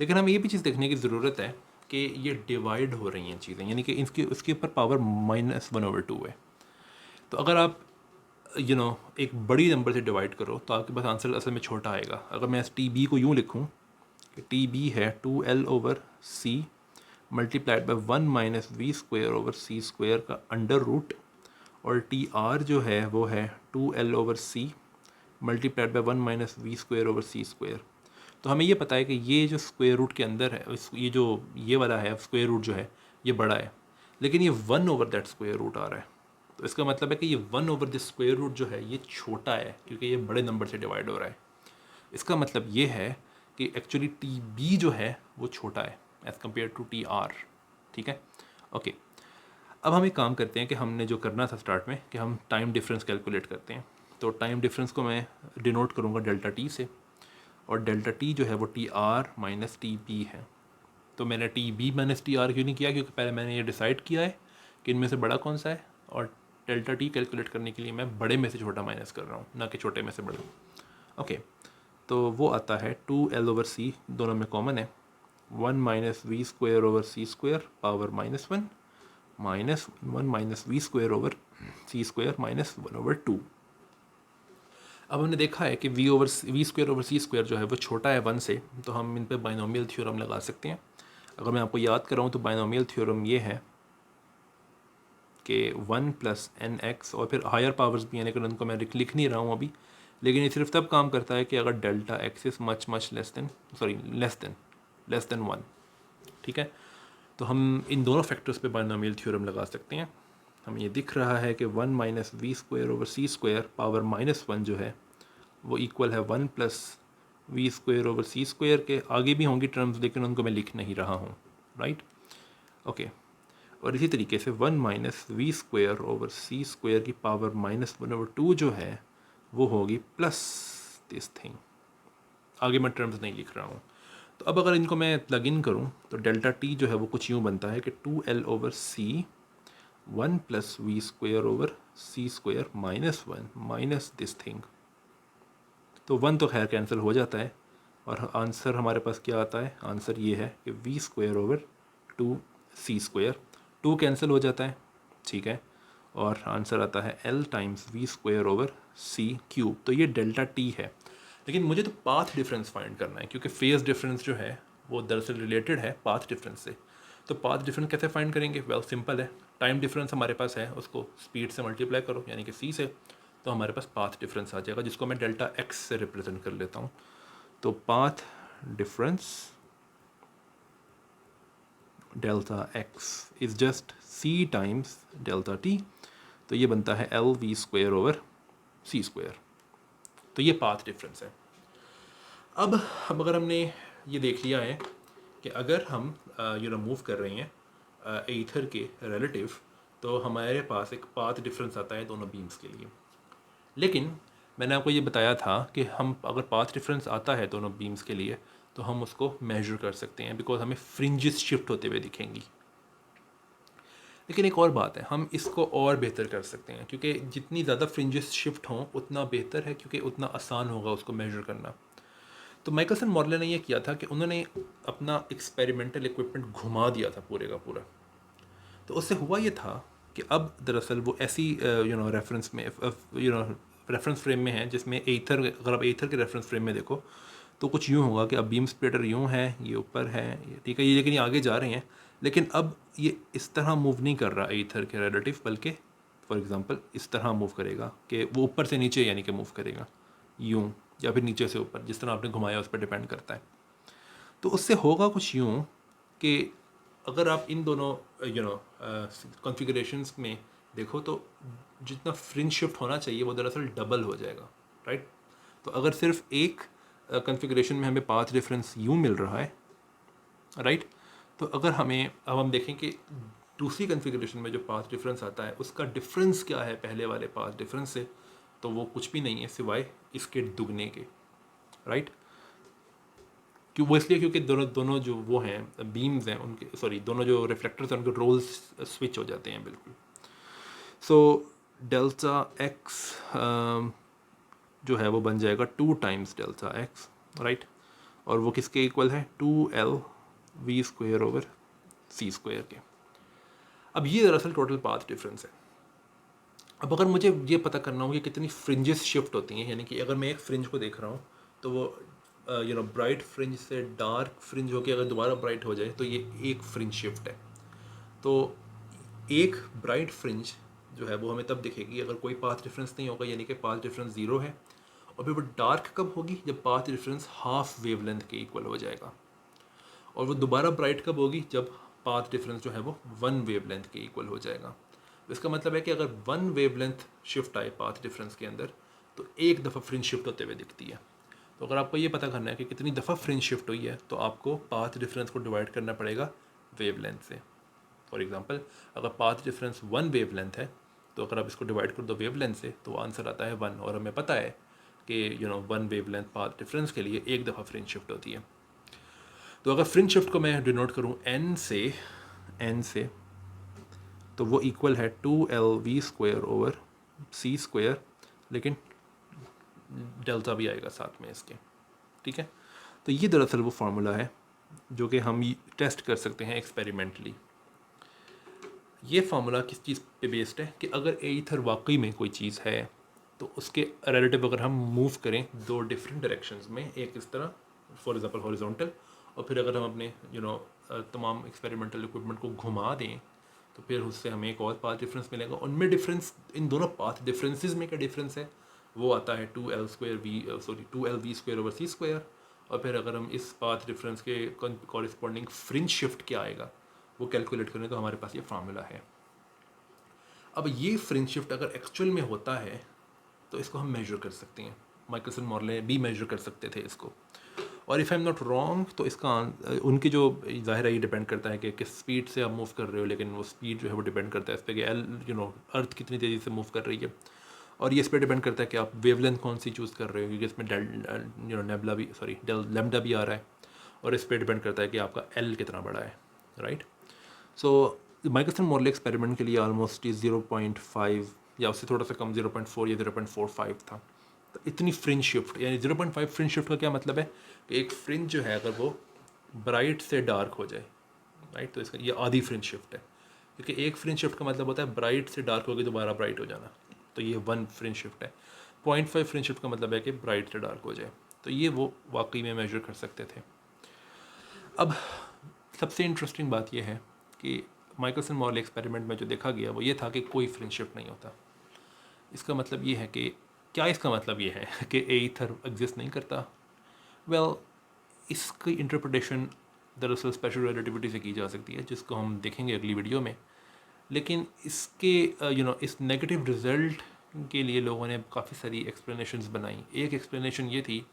लेकिन हमें ये भी चीज़ देखने की ज़रूरत है कि ये डिवाइड हो रही हैं चीज़ें, यानी कि इसके उसके ऊपर पावर -1/2 है। तो अगर आप एक बड़ी नंबर से डिवाइड करो तो आपके पास आंसर असल में छोटा आएगा। अगर मैं इस TB को यूँ लिखूँ कि TB है 2l over c multiplied by 1 minus we square over c square का अंडर रूट, और TR जो है वो है 2l over c multiplied by 1 minus we square over c square. तो हमें ये पता है कि ये जो स्क्वायर रूट के अंदर है ये वाला है स्क्वायर रूट जो है ये बड़ा है, लेकिन ये 1 ओवर दैट स्क्वायर रूट आ रहा है। तो इसका मतलब है कि ये 1 ओवर दिस स्क्वायर रूट जो है ये छोटा है क्योंकि ये बड़े नंबर से डिवाइड हो रहा है। इसका मतलब ये है कि एक्चुअली TB जो है वो छोटा है एज़ कम्पेयर टू TR, ठीक है। ओके, अब हम एक काम करते हैं कि हमने जो करना था स्टार्ट में कि हम टाइम डिफरेंस कैलकुलेट करते हैं। तो टाइम डिफरेंस को मैं डिनोट करूँगा डेल्टा T से, और डेल्टा T जो है वो TR माइनस TB है। तो मैंने TB माइनस TR क्यों नहीं किया, क्योंकि पहले मैंने ये डिसाइड किया है कि इनमें से बड़ा कौन सा है, और डेल्टा T कैलकुलेट करने के लिए मैं बड़े में से छोटा माइनस कर रहा हूँ, ना कि छोटे में से बड़ा। ओके, तो वो आता है 2l ओवर c, दोनों में कॉमन है, 1 minus we square over c square power -1 minus 1 minus we square over c square minus 1 over 2। अब हमने देखा है कि v square over c square जो है वो छोटा है 1 से, तो हम इन पे बाइनोमियल थ्योरम लगा सकते हैं। अगर मैं आपको याद कराऊँ तो बाइनोमियल थ्योरम ये है कि 1 प्लस एन एक्स, और फिर हायर पावर्स भी हैं लेकिन उनको मैं लिख नहीं रहा हूँ अभी, लेकिन ये सिर्फ तब काम करता है कि अगर delta x is much less than 1। ठीक है, तो हम इन दोनों फैक्टर्स पे बाइनोमियल थ्योरम लगा सकते हैं। हमें ये दिख रहा है कि 1 minus we square over c square power -1 जो है वो इक्वल है 1 plus v square over c square के। आगे भी होंगी टर्म्स लेकिन उनको मैं लिख नहीं रहा हूँ, राइट। ओके, और इसी तरीके से 1 minus we square over c square की पावर -1 ओवर 2 जो है वो होगी प्लस दिस थिंग। आगे मैं टर्म्स नहीं लिख रहा हूँ। तो अब अगर इनको मैं प्लग इन करूँ तो डेल्टा टी जो है वो कुछ यूँ बनता है कि 2l over c 1 plus v square over c square -1 minus this thing. तो 1 तो खैर कैंसिल हो जाता है और आंसर हमारे पास क्या आता है, आंसर ये है कि v square over 2 c square, 2 cancel हो जाता है, ठीक है, और आंसर आता है l times v square over c cube. तो ये डेल्टा टी है, लेकिन मुझे तो पाथ डिफरेंस फाइंड करना है क्योंकि फेज डिफरेंस जो है वो दरअसल रिलेटेड है पाथ डिफरेंस से। तो पाथ डिफरेंस कैसे फाइंड करेंगे, वेल सिंपल है, टाइम डिफरेंस हमारे पास है, उसको स्पीड से मल्टीप्लाई करो यानी कि c से, तो हमारे पास पाथ डिफरेंस आ जाएगा जिसको मैं डेल्टा x से रिप्रेजेंट कर लेता हूँ। तो path difference delta x is just c times delta t, तो ये बनता है l v square over c square. तो ये पाथ डिफरेंस है। अब अगर हमने ये देख लिया है कि अगर हम मूव कर रहे हैं एथर के रिलेटिव, तो हमारे पास एक पाथ डिफरेंस आता है दोनों बीम्स के लिए। लेकिन मैंने आपको ये बताया था कि हम अगर पाथ डिफरेंस आता है दोनों बीम्स के लिए तो हम उसको मेजर कर सकते हैं बिकॉज हमें फ्रिंजेस शिफ्ट होते हुए दिखेंगी। लेकिन एक और बात है, हम इसको और बेहतर कर सकते हैं क्योंकि जितनी ज़्यादा फ्रिंजेस शिफ्ट हों उतना बेहतर है क्योंकि उतना आसान होगा उसको मेजर करना। तो माइकलसन मॉडलर ने यह किया था कि उन्होंने अपना एक्सपेरिमेंटल इक्विपमेंट घुमा दिया था पूरे का पूरा। तो उससे हुआ ये था कि अब दरअसल वो ऐसी रेफरेंस में रेफरेंस फ्रेम में है जिसमें एथर, अगर आप एथर के रेफरेंस फ्रेम में देखो तो कुछ यूँ होगा कि अब बीम स्प्लिटर यूँ है, ये ऊपर है, ये ठीक है, ये लेकिन ये आगे जा रहे हैं, लेकिन अब ये इस तरह मूव नहीं कर रहा एथर के रिलेटिव, बल्कि फॉर एग्जांपल इस तरह मूव करेगा कि वो ऊपर से नीचे यानी कि मूव करेगा यूँ, या फिर नीचे से ऊपर, जिस तरह आपने घुमाया उस पर डिपेंड करता है। तो उससे होगा कुछ यूँ कि अगर आप इन दोनों कॉन्फ़िगरेशंस में देखो तो जितना फ्रिंज शिफ्ट होना चाहिए वो दरअसल डबल हो जाएगा, राइट। तो अगर सिर्फ एक कॉन्फ़िगरेशन में हमें पाथ डिफरेंस यूँ मिल रहा है, राइट, तो अगर हमें अब हम देखें कि दूसरी कॉन्फ़िगरेशन में जो पाथ डिफरेंस आता है उसका डिफरेंस क्या है पहले वाले पाथ डिफरेंस से, तो वो कुछ भी नहीं है सिवाय इसके दुगने के, राइट। क्यों, वो इसलिए क्योंकि दोनों जो वो हैं बीम्स हैं उनके, सॉरी दोनों जो रिफ्लेक्टर्स हैं उनके रोल्स स्विच हो जाते हैं बिल्कुल। सो डेल्टा एक्स जो है वो बन जाएगा 2 टाइम्स डेल्टा एक्स, राइट, और वो किसके इक्वल है, 2l v square over c square के। अब ये दरअसल टोटल पाथ डिफरेंस है। अब अगर मुझे ये पता करना हो कि कितनी फ्रिंजेस शिफ्ट होती हैं, यानी कि अगर मैं एक फ्रिंज को देख रहा हूँ तो वो ब्राइट फ्रिंज से डार्क फ्रिंज होकर अगर दोबारा ब्राइट हो जाए तो ये एक फ्रिंज शिफ्ट है। तो एक ब्राइट फ्रिंज जो है वो हमें तब दिखेगी अगर कोई पाथ डिफरेंस नहीं होगा, यानी कि पाथ डिफरेंस 0 है। और फिर वो डार्क कब होगी, जब पाथ डिफरेंस हाफ वेवलेंथ के इक्वल हो जाएगा। और वो दोबारा ब्राइट कब होगी, जब पाथ डिफरेंस जो है वो 1 वेवलेंथ के इक्वल हो जाएगा। तो इसका मतलब है कि अगर 1 वेवलेंथ शिफ्ट आए पाथ डिफरेंस के अंदर तो एक दफ़ा फ्रिंज शिफ्ट होते हुए दिखती है। तो अगर आपको ये पता करना है कि कितनी दफ़ा फ्रिंज शिफ्ट हुई है तो आपको पाथ डिफरेंस को डिवाइड करना पड़ेगा वेवलेंथ से। फॉर एग्जांपल अगर पाथ डिफरेंस 1 वेवलेंथ है तो अगर आप इसको डिवाइड कर दो वेवलेंथ से तो आंसर आता है 1, और हमें पता है कि 1 वेवलेंथ पाथ डिफरेंस के लिए एक दफ़ा फ्रिंज शिफ्ट होती है। तो अगर फ्रिंज शिफ्ट को मैं डिनोट करूँ n से तो वो इक्वल है 2l v square over c square, लेकिन डेल्टा भी आएगा साथ में इसके, ठीक है। तो ये दरअसल वो फार्मूला है जो कि हम टेस्ट कर सकते हैं एक्सपेरिमेंटली। ये फार्मूला किस चीज़ पे बेस्ड है कि अगर ईथर वाकई में कोई चीज़ है तो उसके रिलेटिव अगर हम मूव करें दो डिफरेंट डायरेक्शंस में, एक इस तरह फॉर एग्जांपल हॉरिजॉन्टल, और फिर अगर हम अपने तमाम एक्सपेरिमेंटल इक्विपमेंट को घुमा दें तो फिर उससे हमें एक और पाथ डिफरेंस मिलेगा। उनमें डिफरेंस, इन दोनों पाथ डिफरेंसेस में क्या डिफरेंस है, वो आता है 2l² और फिर अगर हम इस पाथ डिफरेंस के कॉरिस्पॉन्डिंग फ्रिंज शिफ्ट क्या आएगा वो कैलकुलेट करें तो हमारे पास ये फार्मूला है। अब ये फ्रिंज शिफ्ट अगर एक्चुअल में होता है तो इसको हम मेजर कर सकते हैं, माइकलसन मॉर्ले भी मेजर कर सकते थे इसको। और if I am not wrong तो इसका उनकी जो ज़ाहिर है ये डिपेंड करता है कि किस स्पीड से आप मूव कर रहे हो, लेकिन वो स्पीड जो है वो डिपेंड करता है इस पर कि अर्थ कितनी तेज़ी से मूव कर रही है, और ये इस पर डिपेंड करता है कि आप वेवलेंथ कौन सी चूज़ कर रहे हो, क्योंकि इसमें नेबला भी डेल लैम्डा भी आ रहा है, और इस पर डिपेंड करता है कि आपका एल कितना बड़ा है, राइट। सो माइकलसन मॉर्ले एक्सपेरिमेंट के लिए ऑलमोस्ट 0.5 या उससे थोड़ा सा कम 0.4 या 0.45 था। तो इतनी फ्रिंज शिफ्ट, यानी 0.5 फ्रिंज शिफ्ट का क्या मतलब है कि एक फ्रिंज जो है अगर वो ब्राइट से डार्क हो जाए, राइट, तो इसका ये आधी फ्रिंज शिफ्ट है, क्योंकि एक फ्रिंज शिफ्ट का मतलब होता है ब्राइट से डार्क होकर दोबारा ब्राइट हो जाना, तो ये 1 फ्रिंज शिफ्ट है। 0.5 फ्रिंज शिफ्ट का मतलब है कि ब्राइट से डार्क हो जाए, तो ये वो वाकई में मेजर कर सकते थे। अब सबसे इंटरेस्टिंग बात यह है कि माइकलसन मॉर्ले एक्सपेरिमेंट में जो देखा गया वो ये था कि कोई फ्रिंज शिफ्ट नहीं होता। इसका मतलब ये है कि क्या, इसका मतलब ये है कि ईथर एग्जिस्ट नहीं करता। वेल, इसकी इंटरप्रिटेशन दरअसल स्पेशल रिलेटिविटी से की जा सकती है, जिसको हम देखेंगे अगली वीडियो में। लेकिन इसके इस नेगेटिव रिजल्ट के लिए लोगों ने काफ़ी सारी एक्सप्लेनेशंस बनाई। एक एक्सप्लेनेशन ये थी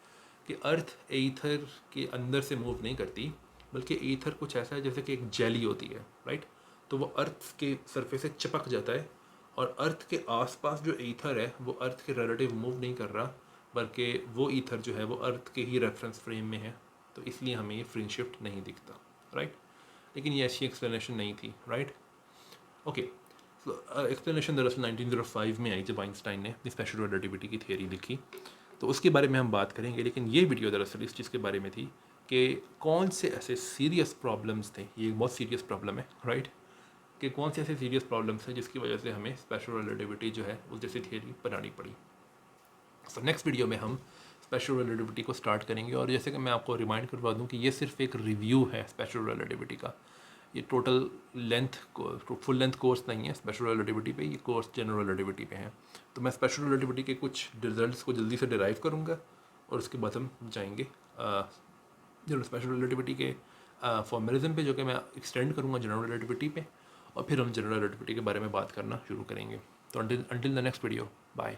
कि अर्थ ईथर के अंदर से मूव नहीं करती, बल्कि ईथर कुछ ऐसा है जैसे कि एक जेली होती है, राइट। तो वो अर्थ के सरफेस से चिपक जाता है, और अर्थ के आसपास जो ईथर है वो अर्थ के रिलेटिव मूव नहीं कर रहा, बल्कि वो ईथर जो है वो अर्थ के ही रेफरेंस फ्रेम में है, तो इसलिए हमें ये फ्रिंज शिफ्ट नहीं दिखता, राइट। लेकिन ये ऐसी एक्सप्लेनेशन नहीं थी, राइट। ओके, एक्सप्लेनेशन दरअसल 1905 में आई जब आइंस्टाइन ने स्पेशल रिलेटिविटी की थियरी लिखी, तो उसके बारे में हम बात करेंगे। लेकिन ये वीडियो दरअसल इस चीज़ के बारे में थी कि कौन से ऐसे सीरियस प्रॉब्लम्स थे, ये एक बहुत सीरियस प्रॉब्लम है, राइट, कि कौन से ऐसे सीरियस प्रॉब्लम्स हैं जिसकी वजह से हमें स्पेशल रिलेटिविटी जो है उस जैसी थियरी बनानी पड़ी। सो नेक्स्ट वीडियो में हम स्पेशल रिलेटिविटी को स्टार्ट करेंगे, और जैसे कि मैं आपको रिमाइंड करवा दूं कि ये सिर्फ एक रिव्यू है स्पेशल रिलेटिविटी का, ये total length full length course नहीं है स्पेशल रिलेटिविटी पे, ये कोर्स जनरल रिलेटिविटी पे है। तो मैं स्पेशल रिलेटिविटी के कुछ रिजल्ट्स को जल्दी से डिराइव करूँगा, और उसके बाद हम जाएंगे जो स्पेशल रिलेटिविटी के फॉर्मलिज्म पे, जो कि मैं एक्सटेंड करूँगा जनरल रिलेटिविटी पे, और फिर हम जनरल रिलेटिविटी के बारे में बात करना शुरू करेंगे। तो until the next video, bye.